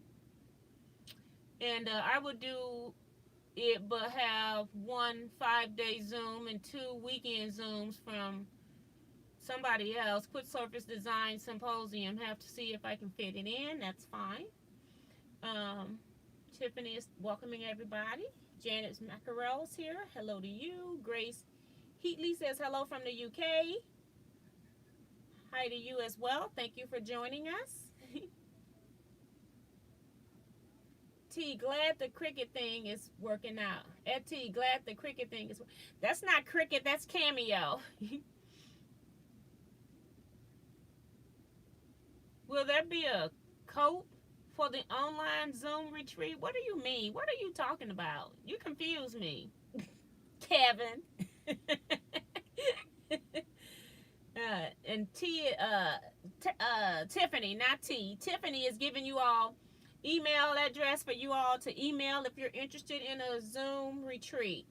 S1: And I would do it, but have 1 5-day Zoom and 2 weekend Zooms from somebody else. Quick Surface Design Symposium. Have to see if I can fit it in. That's fine. Tiffany is welcoming everybody. Janet Mackerel's here. Hello to you. Grace Heatley says hello from the UK. Hi to you as well. Thank you for joining us. T, glad the cricket thing is working out. At T, glad the cricket thing is. That's not cricket, that's Cameo. Will there be a coat for the online Zoom retreat? What do you mean? What are you talking about? You confuse me. Kevin. And Tiffany, not T. Tiffany is giving you all email address for you all to email if you're interested in a Zoom retreat.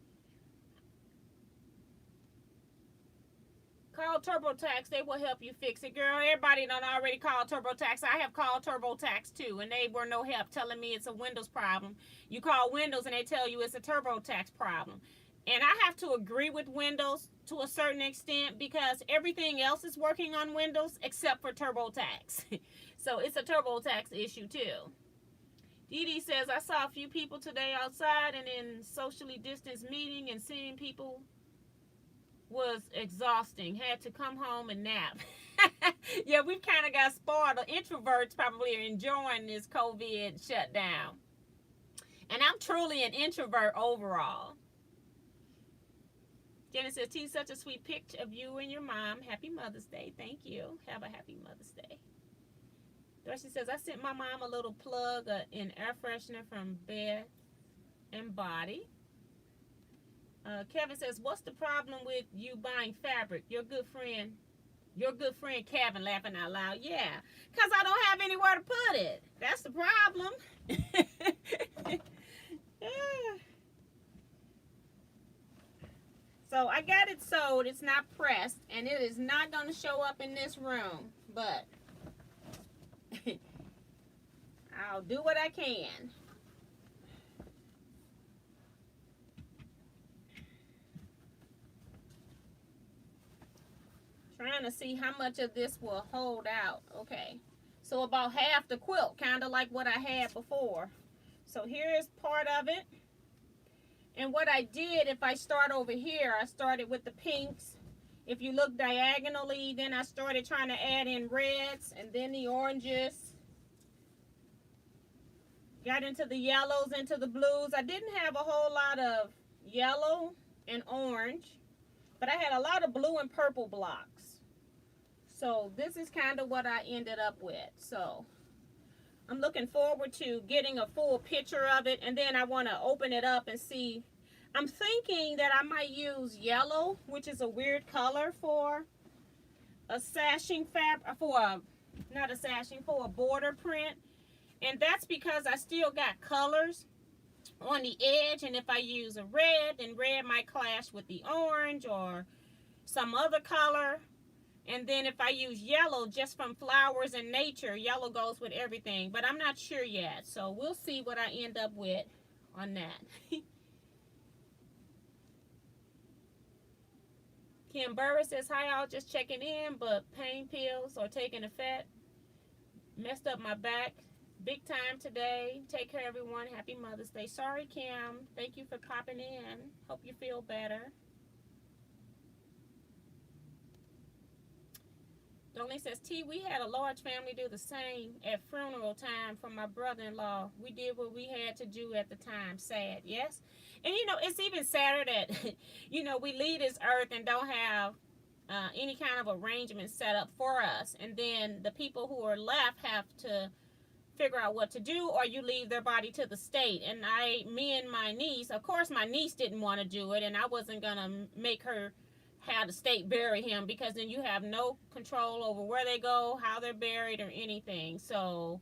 S1: Call TurboTax. They will help you fix it. Girl, everybody done already called TurboTax. I have called TurboTax too, and they were no help, telling me it's a Windows problem. You call Windows and they tell you it's a TurboTax problem. And I have to agree with Windows to a certain extent because everything else is working on Windows except for TurboTax. So it's a TurboTax issue too. Dee Dee says, I saw a few people today outside and in socially distanced meeting, and seeing people was exhausting. Had to come home and nap. Yeah, we've kind of got spoiled. The introverts probably are enjoying this COVID shutdown. And I'm truly an introvert overall. Jenny says, T, such a sweet picture of you and your mom. Happy Mother's Day. Thank you. Have a happy Mother's Day. Dorothy says, I sent my mom a little plug, an air freshener from Bath and Body. Kevin says, what's the problem with you buying fabric? Your good friend Your good friend Kevin laughing out loud. Yeah, because I don't have anywhere to put it. That's the problem. So I got it sewed. It's not pressed, and it is not going to show up in this room. But I'll do what I can. Trying to see how much of this will hold out. Okay, so about half the quilt, kind of like what I had before. So here's part of it. And what I did, if I start over here, I started with the pinks. If you look diagonally, then I started trying to add in reds and then the oranges. Got into the yellows, into the blues. I didn't have a whole lot of yellow and orange, but I had a lot of blue and purple blocks. So this is kind of what I ended up with. So I'm looking forward to getting a full picture of it, and then I want to open it up and see. I'm thinking that I might use yellow, which is a weird color for a sashing fabric, not a sashing, for a border print. And that's because I still got colors on the edge, and if I use a red, then red might clash with the orange or some other color. And then if I use yellow just from flowers and nature, yellow goes with everything. But I'm not sure yet. So we'll see what I end up with on that. Kim Burris says, hi, y'all, just checking in, but pain pills are taking effect. Messed up my back big time today. Take care, everyone. Happy Mother's Day. Sorry, Kim. Thank you for popping in. Hope you feel better. Darlene says, T, we had a large family do the same at funeral time for my brother-in-law. We did what we had to do at the time. Sad, yes? And, you know, it's even sadder that, you know, we leave this earth and don't have any kind of arrangement set up for us. And then the people who are left have to figure out what to do, or you leave their body to the state. And me and my niece, of course, my niece didn't want to do it, and I wasn't going to make her have the state bury him, because then you have no control over where they go, how they're buried, or anything. So,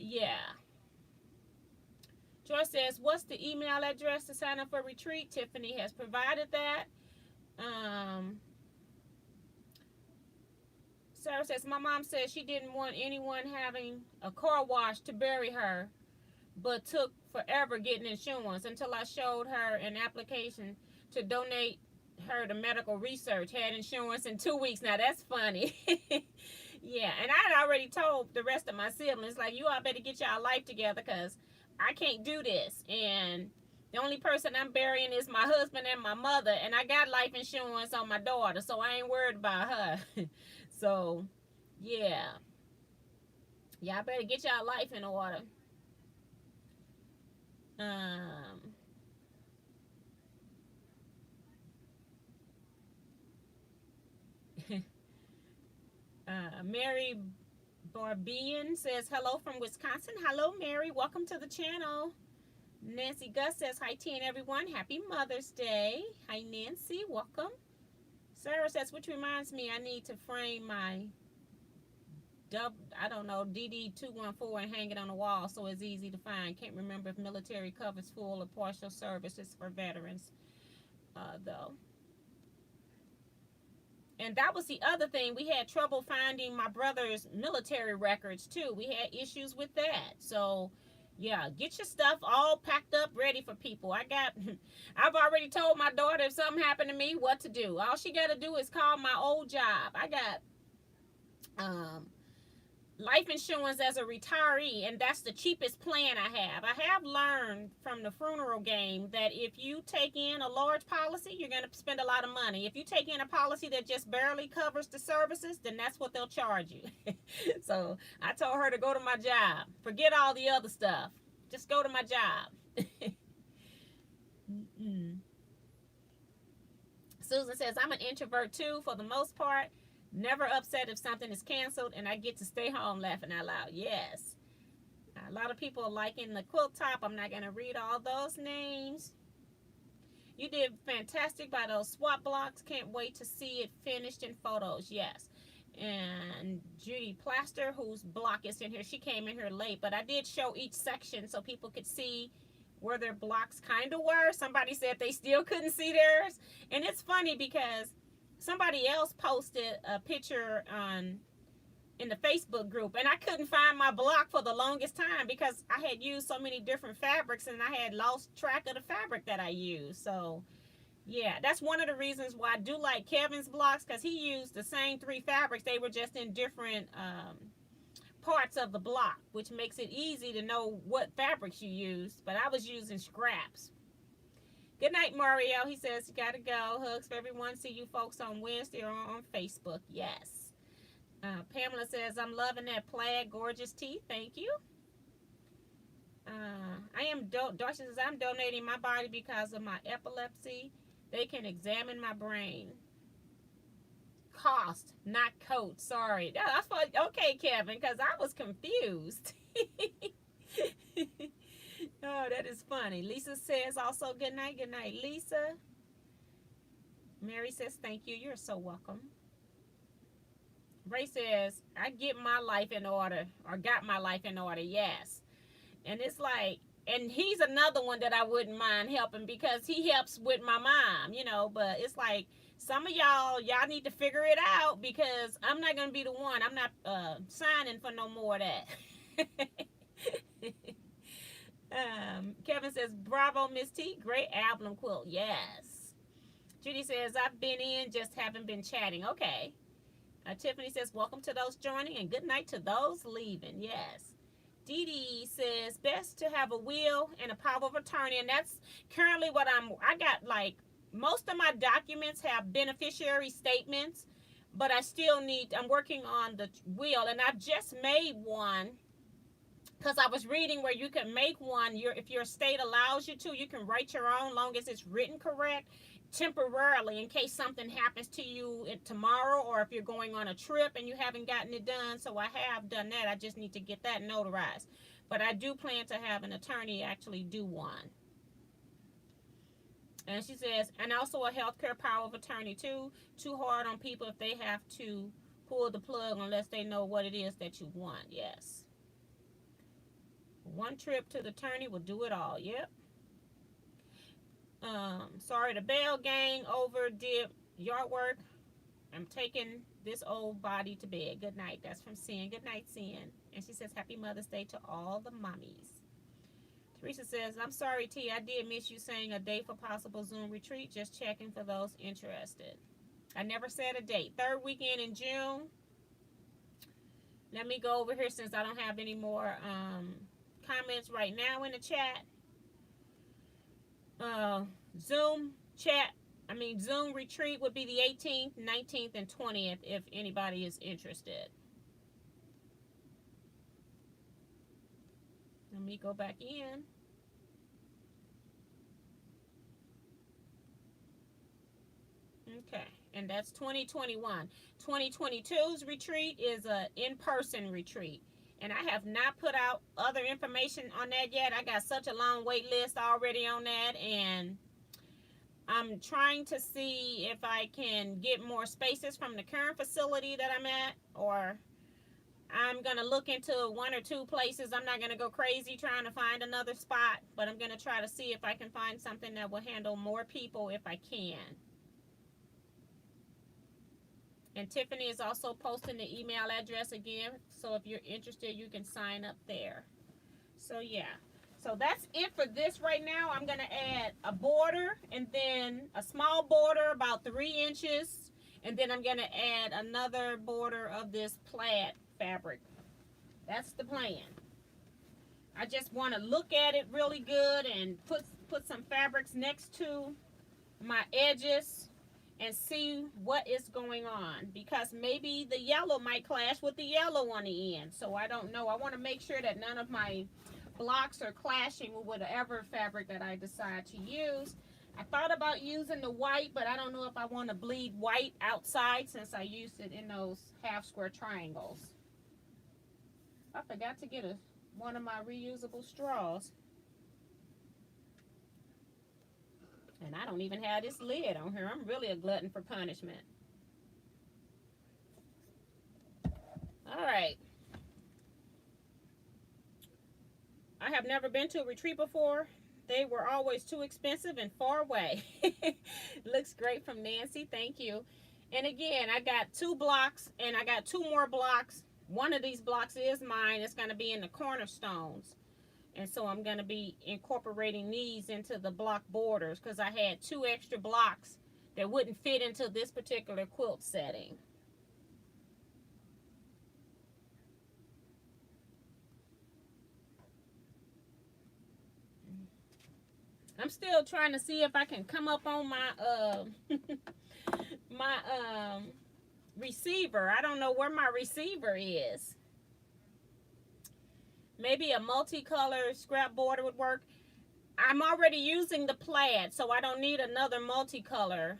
S1: yeah. Joyce says, what's the email address to sign up for retreat? Tiffany has provided that. Sarah says, my mom says she didn't want anyone having a car wash to bury her, but took forever getting insurance until I showed her an application to donate her to medical research. Had insurance in 2 weeks. Now that's funny. Yeah, and I had already told the rest of my siblings, like, you all better get y'all life together, because I can't do this. And the only person I'm burying is my husband and my mother, and I got life insurance on my daughter, so I ain't worried about her. So, yeah. Y'all better get y'all life in order. Mary Barbian says, hello from Wisconsin. Hello, Mary. Welcome to the channel. Nancy Gus says, hi, T and everyone. Happy Mother's Day. Hi, Nancy. Welcome. Sarah says, which reminds me, I need to frame my DD214 and hang it on the wall so it's easy to find. Can't remember if military covers full or partial services for veterans, though. And that was the other thing. We had trouble finding my brother's military records, too. We had issues with that. So, yeah, get your stuff all packed up, ready for people. I've already told my daughter if something happened to me, what to do. All she got to do is call my old job. I got life insurance as a retiree, and that's the cheapest plan I have. I have learned from the funeral game that if you take in a large policy, you're going to spend a lot of money. If you take in a policy that just barely covers the services, then that's what they'll charge you. So I told her to go to my job. Forget all the other stuff. Just go to my job. Susan says, I'm an introvert too, for the most part. Never upset if something is canceled, and I get to stay home laughing out loud. Yes. A lot of people are liking the quilt top. I'm not going to read all those names. You did fantastic by those swap blocks. Can't wait to see it finished in photos. Yes. And Judy Plaster, whose block is in here, she came in here late, but I did show each section so people could see where their blocks kind of were. Somebody said they still couldn't see theirs. And it's funny because somebody else posted a picture in the Facebook group, and I couldn't find my block for the longest time because I had used so many different fabrics and I had lost track of the fabric that I used. So yeah, that's one of the reasons why I do like Kevin's blocks, because he used the same 3 fabrics. They were just in different parts of the block, which makes it easy to know what fabrics you used. But I was using scraps. Good night, Mario. He says, you got to go. Hugs for everyone. See you folks on Wednesday or on Facebook. Yes. Pamela says, I'm loving that plaid gorgeous tee. Thank you. Darcy says, I'm donating my body because of my epilepsy. They can examine my brain. Cost, not coat. Sorry. I thought, okay, Kevin, because I was confused. Oh, that is funny. Lisa says also, good night. Good night, Lisa. Mary says, thank you. You're so welcome. Ray says, I get my life in order, or got my life in order. Yes. And it's like, and he's another one that I wouldn't mind helping because he helps with my mom, you know, but it's like some of y'all need to figure it out because I'm not going to be the one. I'm not signing for no more of that. Kevin says, bravo, Miss T. Great album quilt. Yes. Judy says, I've been in, just haven't been chatting. Okay. Tiffany says, welcome to those joining and good night to those leaving. Yes. Dee Dee says, best to have a will and a power of attorney. And that's currently what I got, like, most of my documents have beneficiary statements, but I still I'm working on the will. And I've just made one because I was reading where you can make one. If your state allows you to, you can write your own long as it's written correct temporarily in case something happens to you tomorrow or if you're going on a trip and you haven't gotten it done. So I have done that. I just need to get that notarized. But I do plan to have an attorney actually do one. And she says, and also a healthcare power of attorney too. Too hard on people if they have to pull the plug unless they know what it is that you want. Yes. One trip to the attorney will do it all. Yep. Sorry, the Bell gang overdid yard work. I'm taking this old body to bed. Good night. That's from Sin. Good night, Sin. And she says, happy Mother's Day to all the mommies. Teresa says, I'm sorry, T. I did miss you saying a date for possible Zoom retreat. Just checking for those interested. I never said a date. 3rd weekend in June. Let me go over here since I don't have any more comments right now in the chat. Zoom retreat would be the 18th, 19th, and 20th if anybody is interested. Let me go back in. Okay, and that's 2021. 2022's retreat is a in-person retreat. And I have not put out other information on that yet. I got such a long wait list already on that. And I'm trying to see if I can get more spaces from the current facility that I'm at. Or I'm going to look into 1 or 2 places. I'm not going to go crazy trying to find another spot. But I'm going to try to see if I can find something that will handle more people if I can. And Tiffany is also posting the email address again. So if you're interested, you can sign up there. So yeah. So that's it for this right now. I'm going to add a border and then a small border about 3 inches. And then I'm going to add another border of this plaid fabric. That's the plan. I just want to look at it really good and put some fabrics next to my edges and see what is going on, because maybe the yellow might clash with the yellow on the end. So I don't know. I want to make sure that none of my blocks are clashing with whatever fabric that I decide to use. I thought about using the white, but I don't know if I want to bleed white outside since I used it in those half square triangles. I forgot to get one of my reusable straws. And I don't even have this lid on here. I'm really a glutton for punishment. All right. I have never been to a retreat before. They were always too expensive and far away. Looks great from Nancy. Thank you. And again, I got 2 blocks and I got 2 more blocks. One of these blocks is mine. It's going to be in the cornerstones. And so I'm going to be incorporating these into the block borders because I had 2 extra blocks that wouldn't fit into this particular quilt setting. I'm still trying to see if I can come up on my my receiver. I don't know where my receiver is. Maybe a multicolor scrap border would work. I'm already using the plaid, so I don't need another multicolor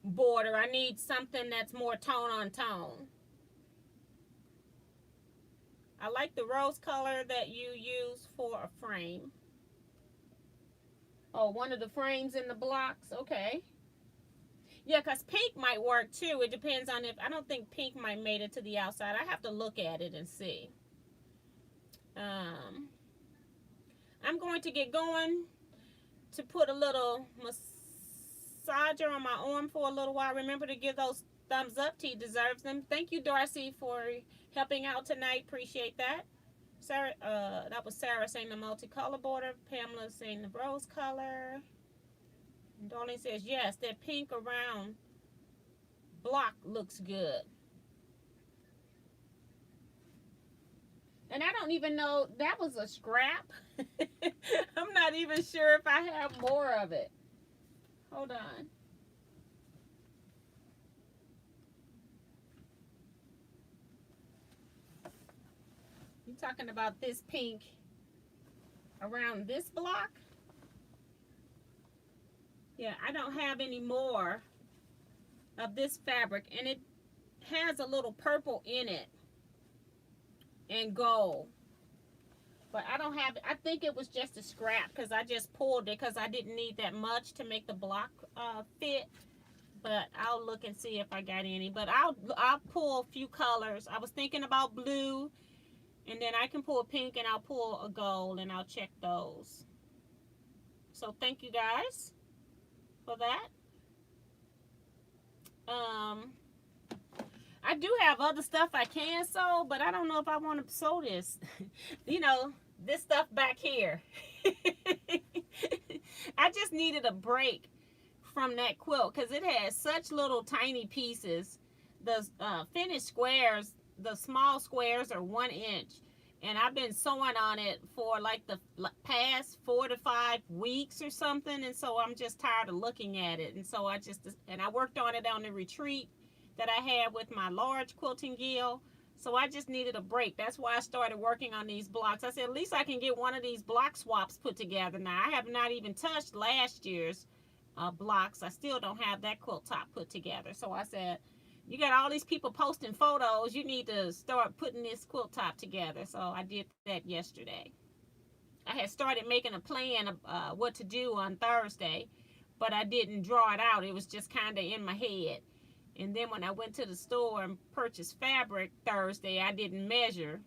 S1: border. I need something that's more tone on tone. I like the rose color that you use for a frame. Oh, one of the frames in the blocks. Okay. Yeah, because pink might work too. It depends on if, I don't think pink might made it to the outside. I have to look at it and see. I'm going to get going to put a little massager on my arm for a little while. Remember to give those thumbs up. T deserves them. Thank you, Darcy, for helping out tonight. Appreciate that. Sarah, that was Sarah saying the multicolor border. Pamela saying the rose color. And Darlene says, yes, that pink around block looks good. And I don't even know, that was a scrap. I'm not even sure if I have more of it. Hold on. You talking about this pink around this block? Yeah, I don't have any more of this fabric, and it has a little purple in it and gold, but I don't have, I think it was just a scrap because I just pulled it because I didn't need that much to make the block fit. But I'll look and see if I got any, but I'll pull a few colors. I was thinking about blue, and then I can pull pink, and I'll pull a gold, and I'll check those. So thank you guys for that. I do have other stuff I can sew, but I don't know if I want to sew this. You know, this stuff back here. I just needed a break from that quilt because it has such little tiny pieces. The finished squares, the small squares are 1 inch. And I've been sewing on it for like the past 4 to 5 weeks or something. And so I'm just tired of looking at it. And so I worked on it on the retreat that I had with my large quilting guild. So I just needed a break. That's why I started working on these blocks. I said, at least I can get one of these block swaps put together. Now, I have not even touched last year's blocks. I still don't have that quilt top put together. So I said, you got all these people posting photos. You need to start putting this quilt top together. So I did that yesterday. I had started making a plan of what to do on Thursday, but I didn't draw it out. It was just kind of in my head. And then when I went to the store and purchased fabric Thursday, I didn't measure.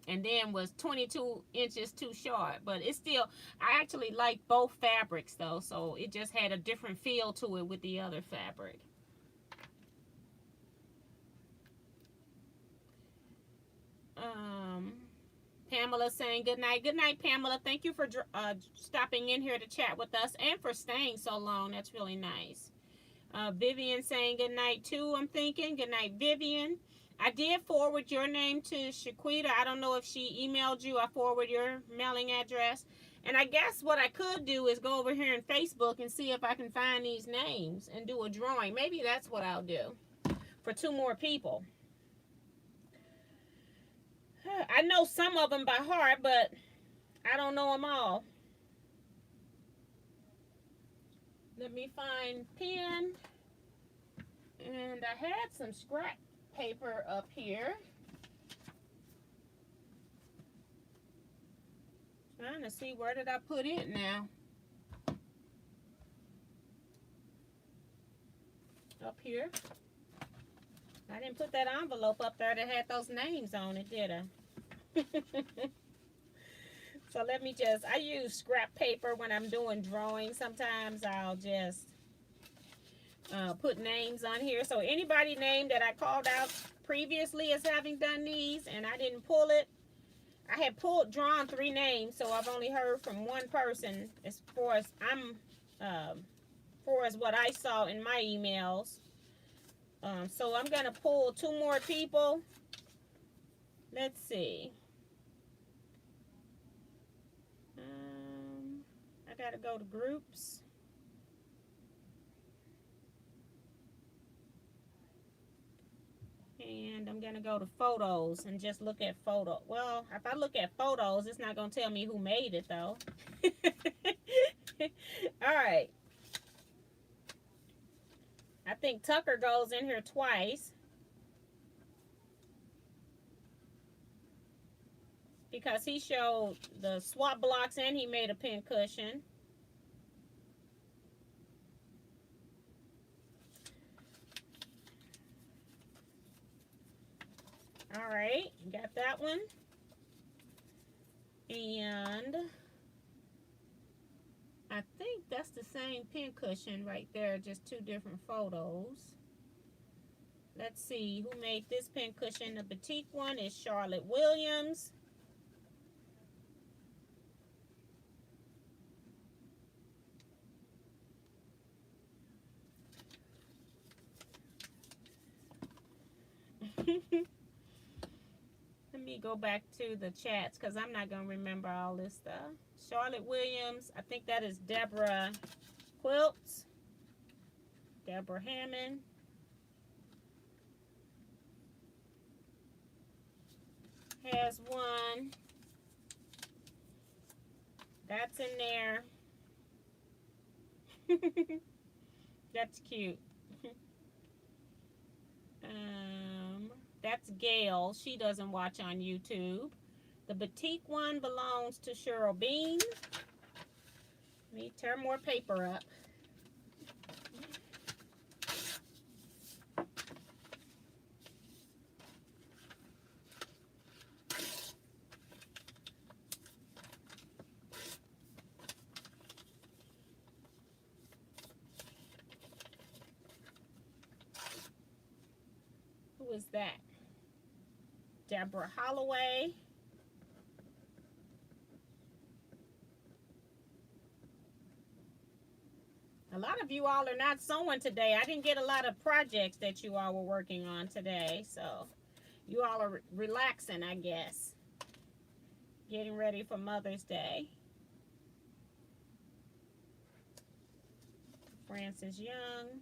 S1: And then was 22 inches too short. But it's still, I actually like both fabrics though. So it just had a different feel to it with the other fabric. Pamela saying good night. Good night, Pamela. Thank you for stopping in here to chat with us and for staying so long. That's really nice. Vivian saying good night too, I'm thinking. Good night, Vivian. I did forward your name to Shaquita. I don't know if she emailed you. I forwarded your mailing address. And I guess what I could do is go over here in Facebook and see if I can find these names and do a drawing. Maybe that's what I'll do for 2 more people. I know some of them by heart, but I don't know them all. Let me find pen. And I had some scrap paper up here. Trying to see where did I put it now. up here. I didn't put that envelope up there that had those names on it, did I? So let me just, I use scrap paper when I'm doing drawings. Sometimes I'll just put names on here. So anybody named that I called out previously as having done these and I didn't pull it, I had drawn 3 names, so I've only heard from one person as far as what I saw in my emails. So I'm gonna pull 2 more people. Let's see. I gotta go to groups. And I'm gonna go to photos and just look at photo. Well, if I look at photos, it's not gonna tell me who made it though. All right. I think Tucker goes in here twice because he showed the swap blocks and he made a pin cushion. All right, got that one. And I think that's the same pin cushion right there, just 2 different photos. Let's see who made this pin cushion. The batik one is Charlotte Williams. Let me go back to the chats because I'm not going to remember all this stuff. Charlotte Williams. I think that is Deborah Quilts. Deborah Hammond. Has one. That's in there. That's cute. That's Gail. She doesn't watch on YouTube. The batik one belongs to Cheryl Bean. Let me tear more paper up. Who is that? Deborah Holloway. A lot of you all are not sewing today. I didn't get a lot of projects that you all were working on today. So you all are relaxing, I guess. Getting ready for Mother's Day. Francis Young.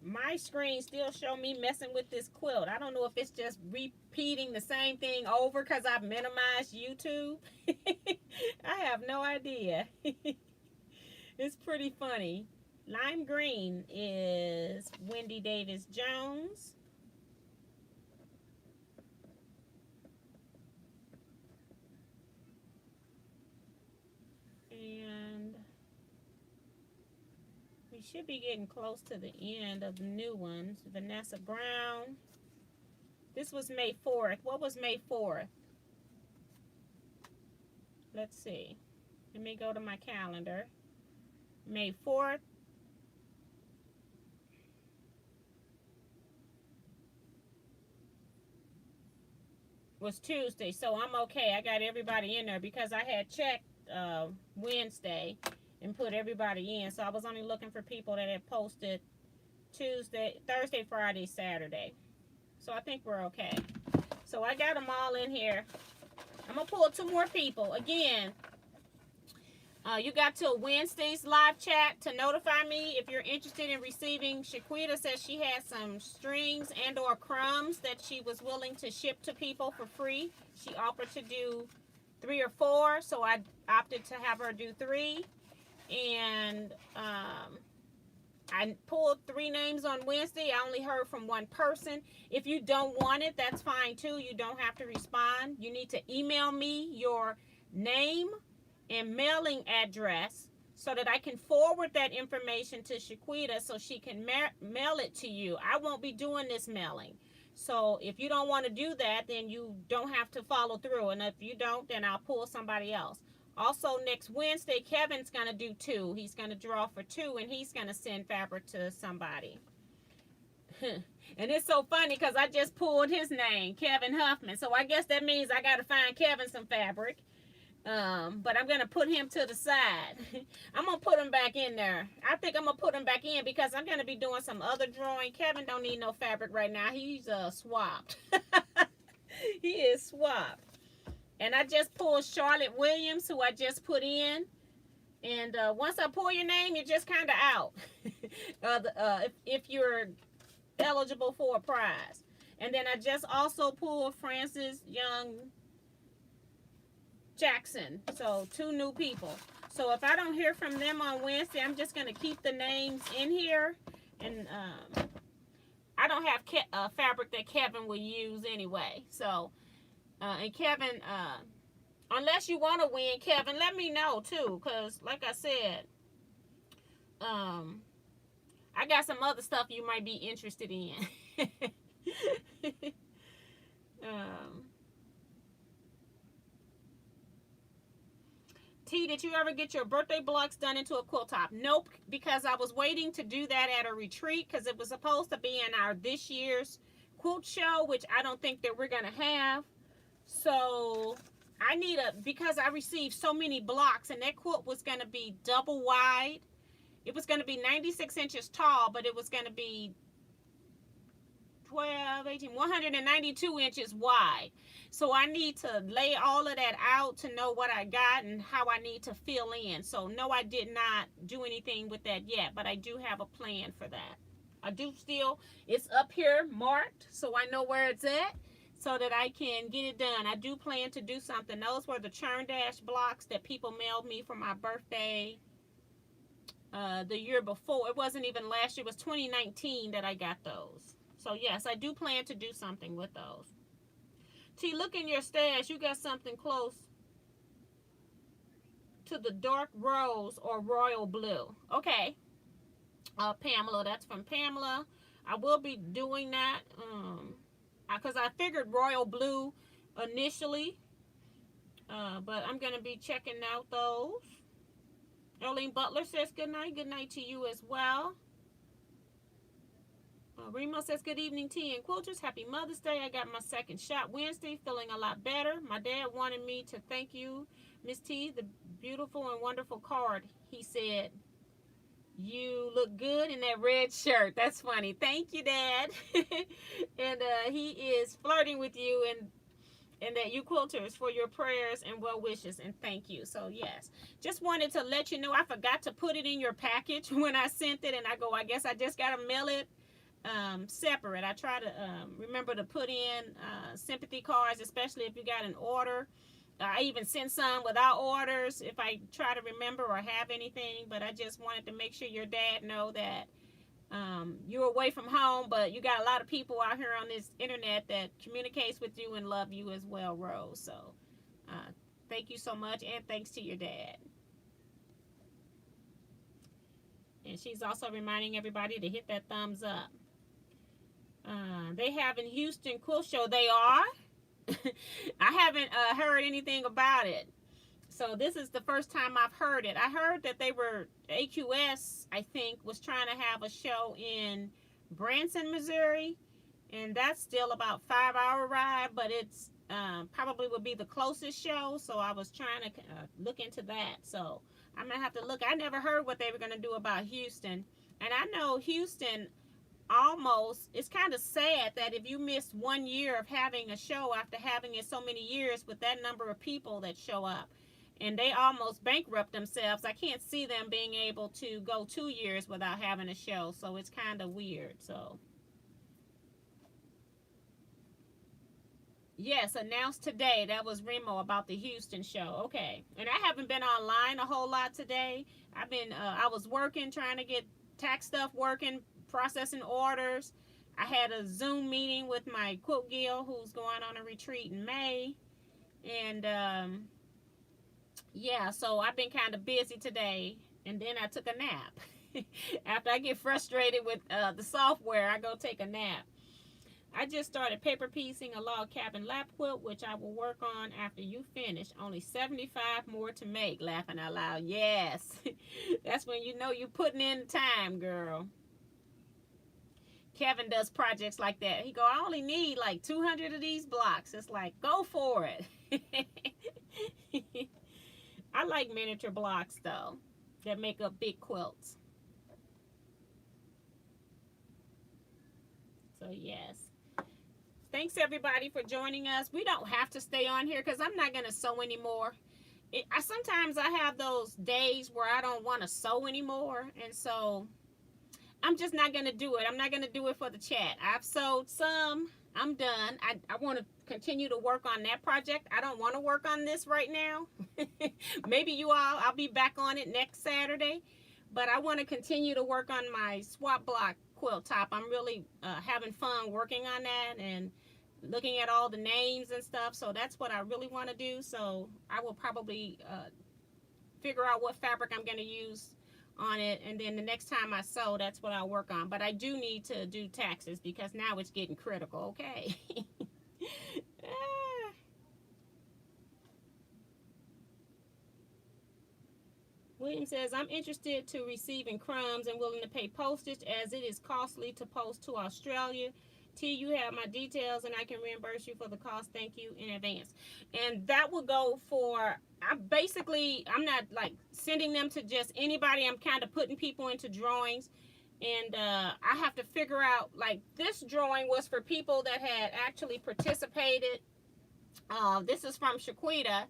S1: My screen still show me messing with this quilt. I don't know if it's just repeating the same thing over because I've minimized YouTube. I have no idea. It's pretty funny. Lime green is Wendy Davis Jones. And we should be getting close to the end of the new ones. Vanessa Brown. This was May 4th. What was May 4th? Let's see. Let me go to my calendar. May 4th. Was Tuesday, so I'm okay. I got everybody in there because I had checked Wednesday and put everybody in. So I was only looking for people that had posted Tuesday, Thursday, Friday, Saturday. So I think we're okay. So I got them all in here. I'm going to pull 2 more people. Again, you got till Wednesday's live chat to notify me if you're interested in receiving. Shaquita says she had some strings and or crumbs that she was willing to ship to people for free. She offered to do 3 or 4, so I opted to have her do 3. And I pulled 3 names on Wednesday. I only heard from one person. If you don't want it, that's fine too. You don't have to respond. You need to email me your name and mailing address so that I can forward that information to Shaquita so she can mail it to you. I won't be doing this mailing. So if you don't want to do that, then you don't have to follow through. And if you don't, then I'll pull somebody else. Also, next Wednesday, Kevin's going to do 2. He's going to draw for 2, and he's going to send fabric to somebody. And it's so funny because I just pulled his name, Kevin Huffman. So I guess that means I got to find Kevin some fabric. But I'm going to put him to the side. I'm going to put him back in there. I think I'm going to put him back in because I'm going to be doing some other drawing. Kevin don't need no fabric right now. He's swapped. He is swapped. And I just pulled Charlotte Williams, who I just put in. And once I pull your name, you're just kind of out. If you're eligible for a prize. And then I just also pulled Francis Young Jackson. So 2 new people. So if I don't hear from them on Wednesday, I'm just going to keep the names in here. And I don't have fabric that Kevin will use anyway. So, and Kevin, unless you want to win, Kevin, let me know too. Because like I said, I got some other stuff you might be interested in. T, did you ever get your birthday blocks done into a quilt top? Nope, because I was waiting to do that at a retreat because it was supposed to be in our this year's quilt show, which I don't think that we're going to have. So I need because I received so many blocks and that quilt was going to be double wide. It was going to be 96 inches tall, but it was going to be 192 inches wide. So I need to lay all of that out to know what I got and how I need to fill in. So no, I did not do anything with that yet, but I do have a plan for that. I do still, it's up here marked so I know where it's at so that I can get it done. I do plan to do something. Those were the Churn Dash blocks that people mailed me for my birthday the year before. It wasn't even last year, it was 2019 that I got those. So yes, I do plan to do something with those. T, look in your stash. You got something close to the dark rose or royal blue. Okay. Pamela, that's from Pamela. I will be doing that because I figured royal blue initially. But I'm going to be checking out those. Erlene Butler says good night. Good night to you as well. Remo says, good evening, T and Quilters. Happy Mother's Day. I got my second shot Wednesday, feeling a lot better. My dad wanted me to thank you, Miss T, the beautiful and wonderful card. He said, you look good in that red shirt. That's funny. Thank you, Dad. And he is flirting with you and that you quilters for your prayers and well wishes and thank you. So yes, just wanted to let you know I forgot to put it in your package when I sent it, and I guess I just got to mail it separate. I try to remember to put in sympathy cards, especially if you got an order. I even send some without orders if I try to remember or have anything, but I just wanted to make sure your dad know that you're away from home, but you got a lot of people out here on this internet that communicates with you and love you as well, Rose. So thank you so much, and thanks to your dad. And she's also reminding everybody to hit that thumbs up. They have in Houston Quilt Show. They are. I haven't heard anything about it. So this is the first time I've heard it. I heard that they were, AQS, I think, was trying to have a show in Branson, Missouri. And that's still about a 5-hour ride, but it's probably would be the closest show. So I was trying to look into that. So I'm going to have to look. I never heard what they were going to do about Houston. And I know Houston almost, it's kind of sad that if you missed 1 year of having a show after having it so many years with that number of people that show up, and they almost bankrupt themselves. I can't see them being able to go 2 years without having a show, so it's kind of weird. So yes, announced today. That was Remo about the Houston show. Okay. And I haven't been online a whole lot today. I was working, trying to get tax stuff working, processing orders. I had a Zoom meeting with my quilt guild who's going on a retreat in May. And yeah, so I've been kind of busy today. And then I took a nap. After I get frustrated with the software, I go take a nap. I just started paper piecing a log cabin lap quilt, which I will work on after you finish. Only 75 more to make. Laughing out loud. Yes. That's when you know you're putting in the time, girl. Kevin does projects like that. He go, I only need like 200 of these blocks. It's like, go for it. I like miniature blocks, though, that make up big quilts. So, yes. Thanks, everybody, for joining us. We don't have to stay on here because I'm not going to sew anymore. Sometimes I have those days where I don't want to sew anymore, and so I'm just not going to do it. I'm not going to do it for the chat. I've sewed some. I'm done. I want to continue to work on that project. I don't want to work on this right now. Maybe I'll be back on it next Saturday, but I want to continue to work on my swap block quilt top. I'm really having fun working on that and looking at all the names and stuff, so that's what I really want to do. So I will probably figure out what fabric I'm going to use on it, and then the next time I sew, that's what I'll work on. But I do need to do taxes because now it's getting critical. Okay. William says, I'm interested to receiving crumbs and willing to pay postage as it is costly to post to Australia. T, you have my details and I can reimburse you for the cost. Thank you in advance. And that will go for, I'm not like sending them to just anybody. I'm kind of putting people into drawings. And I have to figure out, like, this drawing was for people that had actually participated. This is from Shaquita.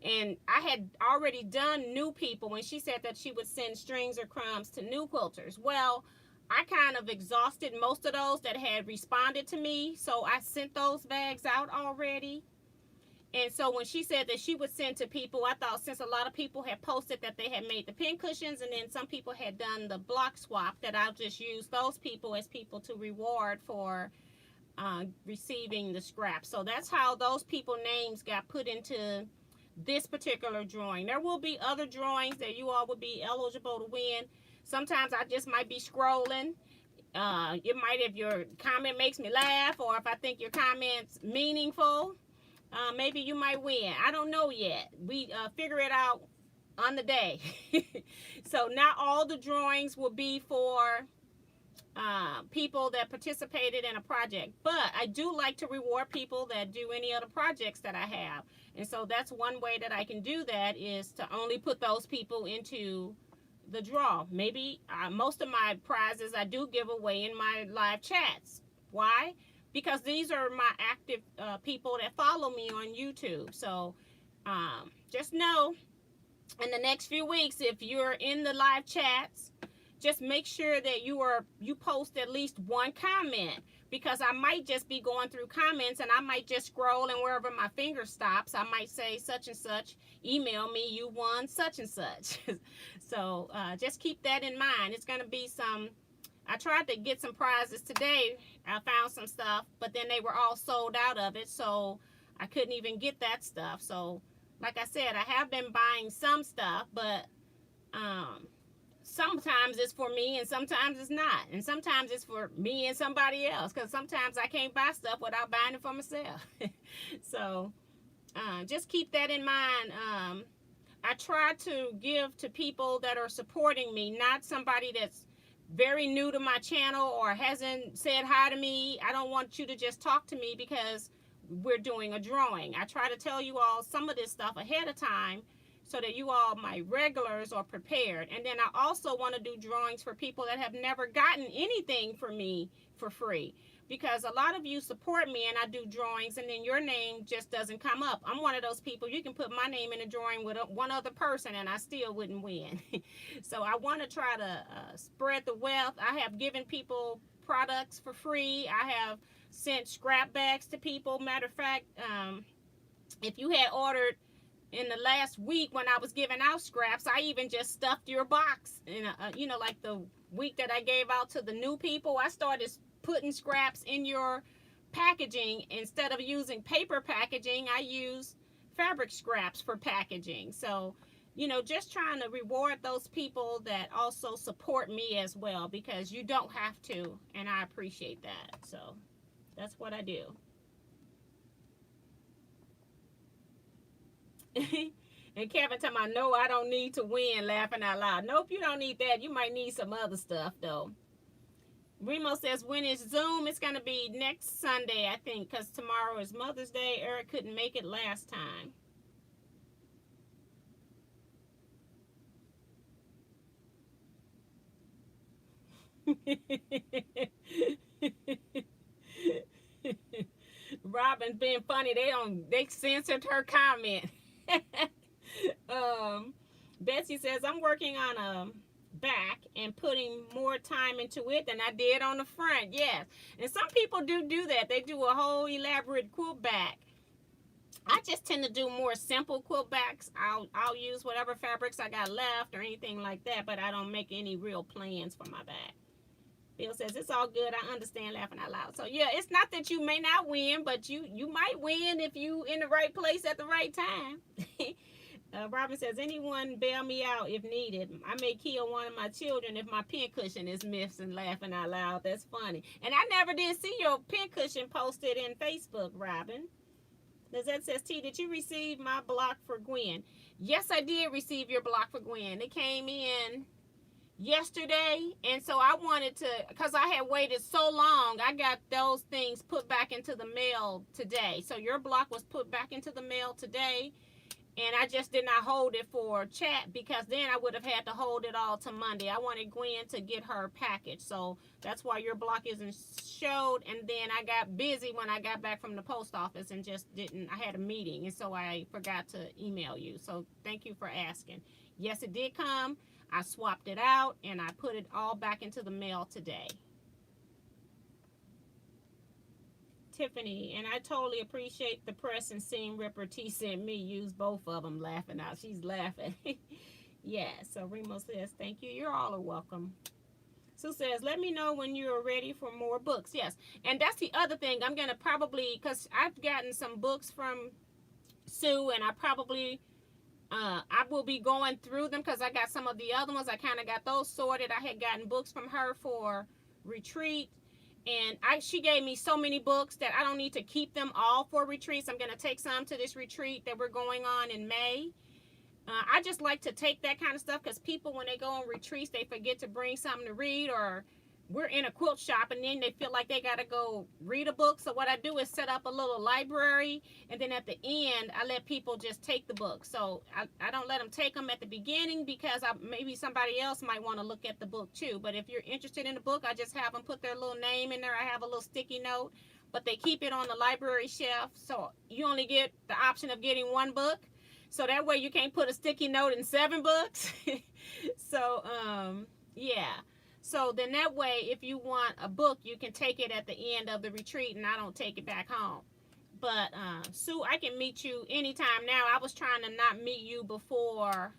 S1: And I had already done new people when she said that she would send strings or crumbs to new quilters. Well, I kind of exhausted most of those that had responded to me. So I sent those bags out already. And so when she said that she would send to people, I thought since a lot of people had posted that they had made the pin cushions and then some people had done the block swap, that I'll just use those people as people to reward for receiving the scraps. So that's how those people names got put into this particular drawing. There will be other drawings that you all would be eligible to win. Sometimes I just might be scrolling. It might, if your comment makes me laugh or if I think your comment's meaningful, maybe you might win. I don't know yet. We figure it out on the day. So not all the drawings will be for people that participated in a project, but I do like to reward people that do any other projects that I have. And so that's one way that I can do that, is to only put those people into the draw. Maybe most of my prizes I do give away in my live chats. Why? Because these are my active people that follow me on YouTube. So just know in the next few weeks, if you're in the live chats, just make sure that you post at least one comment, because I might just be going through comments and I might just scroll, and wherever my finger stops, I might say such and such, email me, you won such and such. So just keep that in mind. It's going to be I tried to get some prizes today. I found some stuff, but then they were all sold out of it, so I couldn't even get that stuff. So like I said, I have been buying some stuff, but sometimes it's for me and sometimes it's not. And sometimes it's for me and somebody else, because sometimes I can't buy stuff without buying it for myself. So just keep that in mind. I try to give to people that are supporting me, not somebody that's very new to my channel or hasn't said hi to me. I don't want you to just talk to me because we're doing a drawing. I try to tell you all some of this stuff ahead of time so that you all, my regulars, are prepared. And then I also want to do drawings for people that have never gotten anything from me for free, because a lot of you support me and I do drawings and then your name just doesn't come up. I'm one of those people, you can put my name in a drawing with one other person and I still wouldn't win. So I want to try to spread the wealth. I have given people products for free. I have sent scrap bags to people. Matter of fact, if you had ordered in the last week when I was giving out scraps, I even just stuffed your box in a, like the week that I gave out to the new people, I started putting scraps in your packaging. Instead of using paper packaging, I use fabric scraps for packaging. So, you know, just trying to reward those people that also support me as well, because you don't have to, and I appreciate that. So that's what I do. And Kevin talking about, no, I don't need to win, laughing out loud. Nope, you don't need that. You might need some other stuff, though. Remo says, when is Zoom? It's going to be next Sunday, I think, because tomorrow is Mother's Day. Eric couldn't make it last time. Robin's being funny. They censored her comment. Betsy says, I'm working on a back and putting more time into it than I did on the front. Yes. And some people do that. They do a whole elaborate quilt back. I just tend to do more simple quilt backs. I'll use whatever fabrics I got left or anything like that, but I don't make any real plans for my back. Bill says, it's all good. I understand, laughing out loud. So, yeah, it's not that you may not win, but you might win if you in the right place at the right time. Robin says, anyone bail me out if needed. I may kill one of my children if my pincushion is missing, laughing out loud. That's funny. And I never did see your pincushion posted in Facebook, Robin. Lizette says, T, did you receive my block for Gwen? Yes, I did receive your block for Gwen. It came in yesterday, and so I wanted to, because I had waited so long, I got those things put back into the mail today. So your block was put back into the mail today, and I just did not hold it for chat, because then I would have had to hold it all to Monday. I wanted Gwen to get her package, so that's why your block isn't showed. And then I got busy when I got back from the post office and just didn't, I had a meeting, and so I forgot to email you. So thank you for asking. Yes, it did come. I swapped it out, and I put it all back into the mail today. Tiffany, and I totally appreciate the press and seam ripper T sent me. Use both of them, laughing out. She's laughing. Yeah, so Remo says, thank you. You're all welcome. Sue says, let me know when you're ready for more books. Yes, and that's the other thing. I'm going to probably, because I've gotten some books from Sue, and I will be going through them, because I got some of the other ones. I kind of got those sorted. I had gotten books from her for retreat, and she gave me so many books that I don't need to keep them all for retreats. I'm going to take some to this retreat that we're going on in May. I just like to take that kind of stuff, because people, when they go on retreats, they forget to bring something to read, or we're in a quilt shop and then they feel like they got to go read a book. So what I do is set up a little library, and then at the end I let people just take the book. So I don't let them take them at the beginning, because maybe somebody else might want to look at the book too. But if you're interested in the book, I just have them put their little name in there. I have a little sticky note, but they keep it on the library shelf, so you only get the option of getting one book. So that way you can't put a sticky note in 7 books. So yeah. So then that way, if you want a book, you can take it at the end of the retreat, and I don't take it back home. But Sue, I can meet you anytime now. I was trying to not meet you before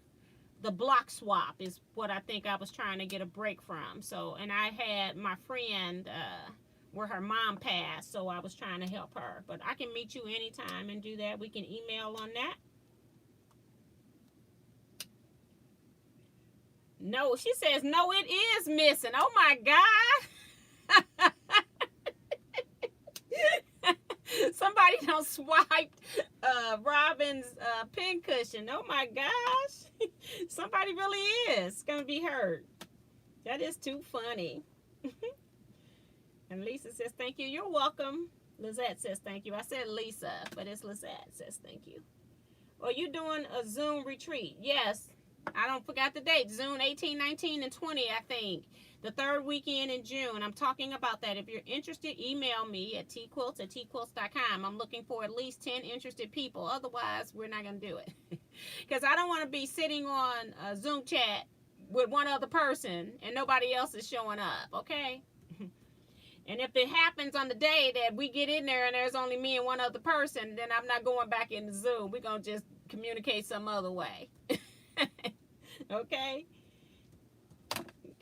S1: the block swap is what I think I was trying to get a break from. So, and I had my friend where her mom passed, so I was trying to help her. But I can meet you anytime and do that. We can email on that. No, she says, no, it is missing. Oh, my God. Somebody done swiped Robin's pin cushion. Oh, my gosh. Somebody really is going to be hurt. That is too funny. And Lisa says, thank you. You're welcome. Lizette says, thank you. I said Lisa, but it's Lizette says, thank you. Are you doing a Zoom retreat? Yes. I don't forgot the date. June 18, 19, and 20, I think. The 3rd weekend in June. I'm talking about that. If you're interested, email me at teaquilts@teaquilts.com. I'm looking for at least 10 interested people. Otherwise, we're not going to do it. Because I don't want to be sitting on a Zoom chat with one other person and nobody else is showing up, okay? And if it happens on the day that we get in there and there's only me and one other person, then I'm not going back into Zoom. We're going to just communicate some other way. Okay?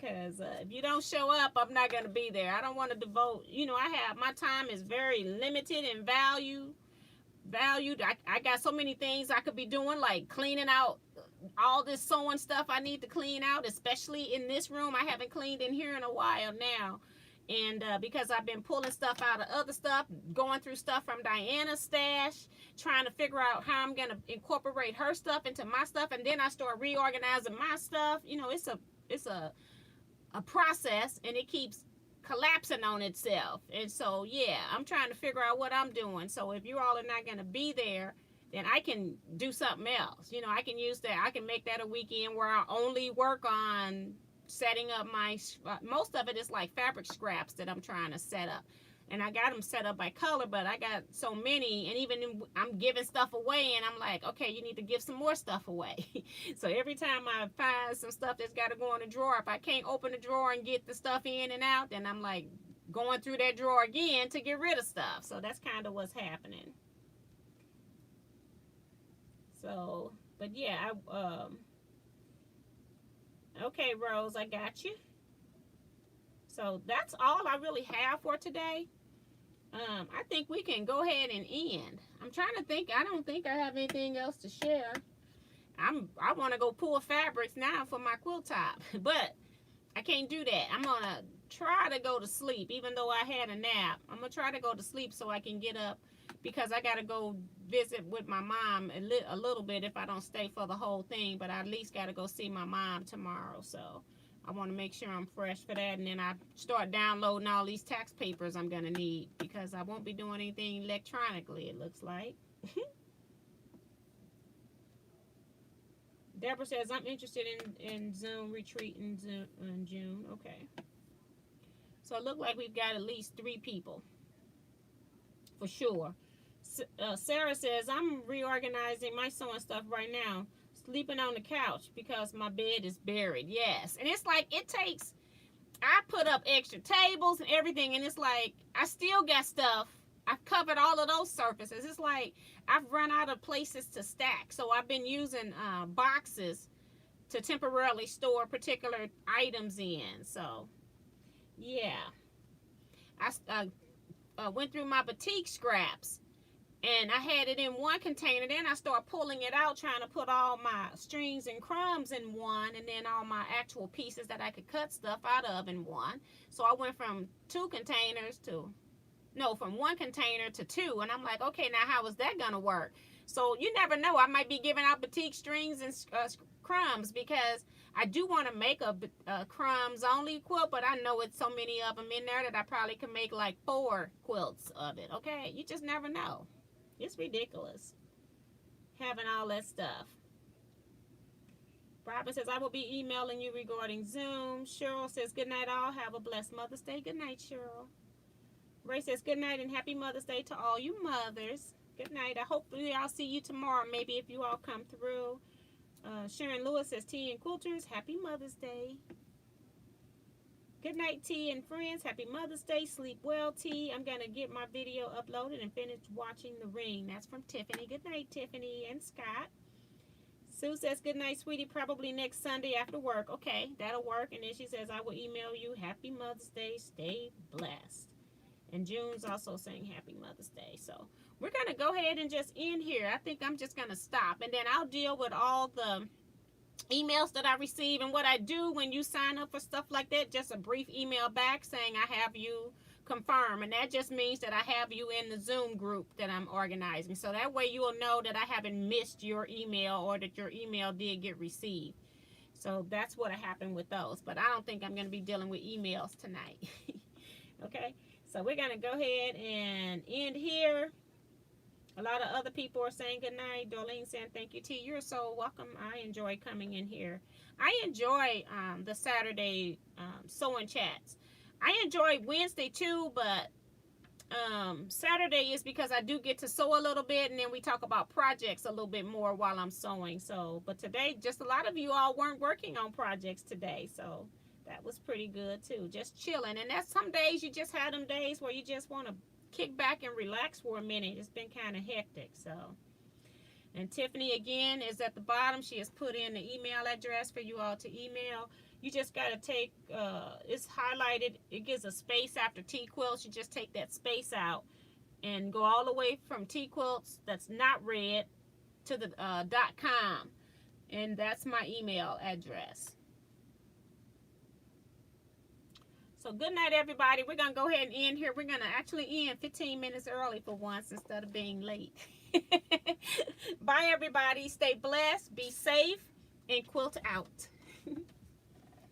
S1: Because if you don't show up, I'm not going to be there. I don't want to devote, you know, my time is very limited and valued. I got so many things I could be doing, like cleaning out all this sewing stuff I need to clean out, especially in this room. I haven't cleaned in here in a while now. And because I've been pulling stuff out of other stuff, going through stuff from Diana's stash, trying to figure out how I'm going to incorporate her stuff into my stuff. And then I start reorganizing my stuff. You know, it's a process, and it keeps collapsing on itself. And so, yeah, I'm trying to figure out what I'm doing. So if you all are not going to be there, then I can do something else. You know, I can use that. I can make that a weekend where I only work on setting up my, most of it is like fabric scraps that I'm trying to set up. And I got them set up by color, but I got so many, and even I'm giving stuff away, and I'm like, okay, you need to give some more stuff away. So every time I find some stuff that's got to go in a drawer, if I can't open the drawer and get the stuff in and out, then I'm like going through that drawer again to get rid of stuff. So that's kind of what's happening. So, but yeah, okay, Rose, I got you. So that's all I really have for today. I think we can go ahead and end. I'm trying to think. I don't think I have anything else to share. I want to go pull fabrics now for my quilt top, but I can't do that. I'm gonna try to go to sleep, even though I had a nap. I'm gonna try to go to sleep so I can get up, because I gotta go visit with my mom a little bit if I don't stay for the whole thing. But I at least gotta go see my mom tomorrow, so I want to make sure I'm fresh for that. And then I start downloading all these tax papers I'm going to need, because I won't be doing anything electronically, it looks like. Deborah says, I'm interested in Zoom retreat in June. Okay. So it looks like we've got at least 3 people. For sure. Sarah says, I'm reorganizing my sewing stuff right now. Sleeping on the couch because my bed is buried. Yes. And it's like, I put up extra tables and everything, and it's like I still got stuff. I've covered all of those surfaces. It's like I've run out of places to stack. So I've been using boxes to temporarily store particular items in. So yeah, I went through my batik scraps, and I had it in one container. Then I started pulling it out, trying to put all my strings and crumbs in one, and then all my actual pieces that I could cut stuff out of in one. So I went from 2 containers from 1 container to 2. And I'm like, okay, now how is that going to work? So you never know. I might be giving out batik strings and crumbs, because I do want to make a crumbs only quilt, but I know it's so many of them in there that I probably could make like 4 quilts of it. Okay, you just never know. It's ridiculous having all that stuff. Robin says, I will be emailing you regarding Zoom. Cheryl says, good night all. Have a blessed Mother's Day. Good night, Cheryl. Ray says, good night and happy Mother's Day to all you mothers. Good night. I hope I'll see you tomorrow, maybe, if you all come through. Sharon Lewis says, Tea and Quilters, happy Mother's Day. Good night, T and friends. Happy Mother's Day. Sleep well, T. I'm going to get my video uploaded and finish watching The Ring. That's from Tiffany. Good night, Tiffany and Scott. Sue says, good night, sweetie. Probably next Sunday after work. Okay, that'll work. And then she says, I will email you. Happy Mother's Day. Stay blessed. And June's also saying Happy Mother's Day. So we're going to go ahead and just end here. I think I'm just going to stop. And then I'll deal with all the emails that I receive. And what I do when you sign up for stuff like that, just a brief email back saying I have you confirm. And that just means that I have you in the Zoom group that I'm organizing. So that way you will know that I haven't missed your email, or that your email did get received. So that's what happened with those. But I don't think I'm going to be dealing with emails tonight. Okay. So we're going to go ahead and end here. A lot of other people are saying good night. Darlene saying thank you, T. You're so welcome. I enjoy coming in here. I enjoy the Saturday sewing chats. I enjoy Wednesday too, but Saturday is because I do get to sew a little bit, and then we talk about projects a little bit more while I'm sewing. So, but today, just a lot of you all weren't working on projects today, so that was pretty good too. Just chilling. And that's some days you just have them days where you just want to kick back and relax for a minute. It's been kind of hectic. So, And Tiffany, again, is at the bottom. She has put in the email address for you all to email. You just got to take, it's highlighted. It gives a space after Teaquilts. You just take that space out and go all the way from Teaquilts that's not red to the .com. And that's my email address. So good night, everybody. We're going to go ahead and end here. We're going to actually end 15 minutes early for once instead of being late. Bye, everybody. Stay blessed, be safe, and quilt out.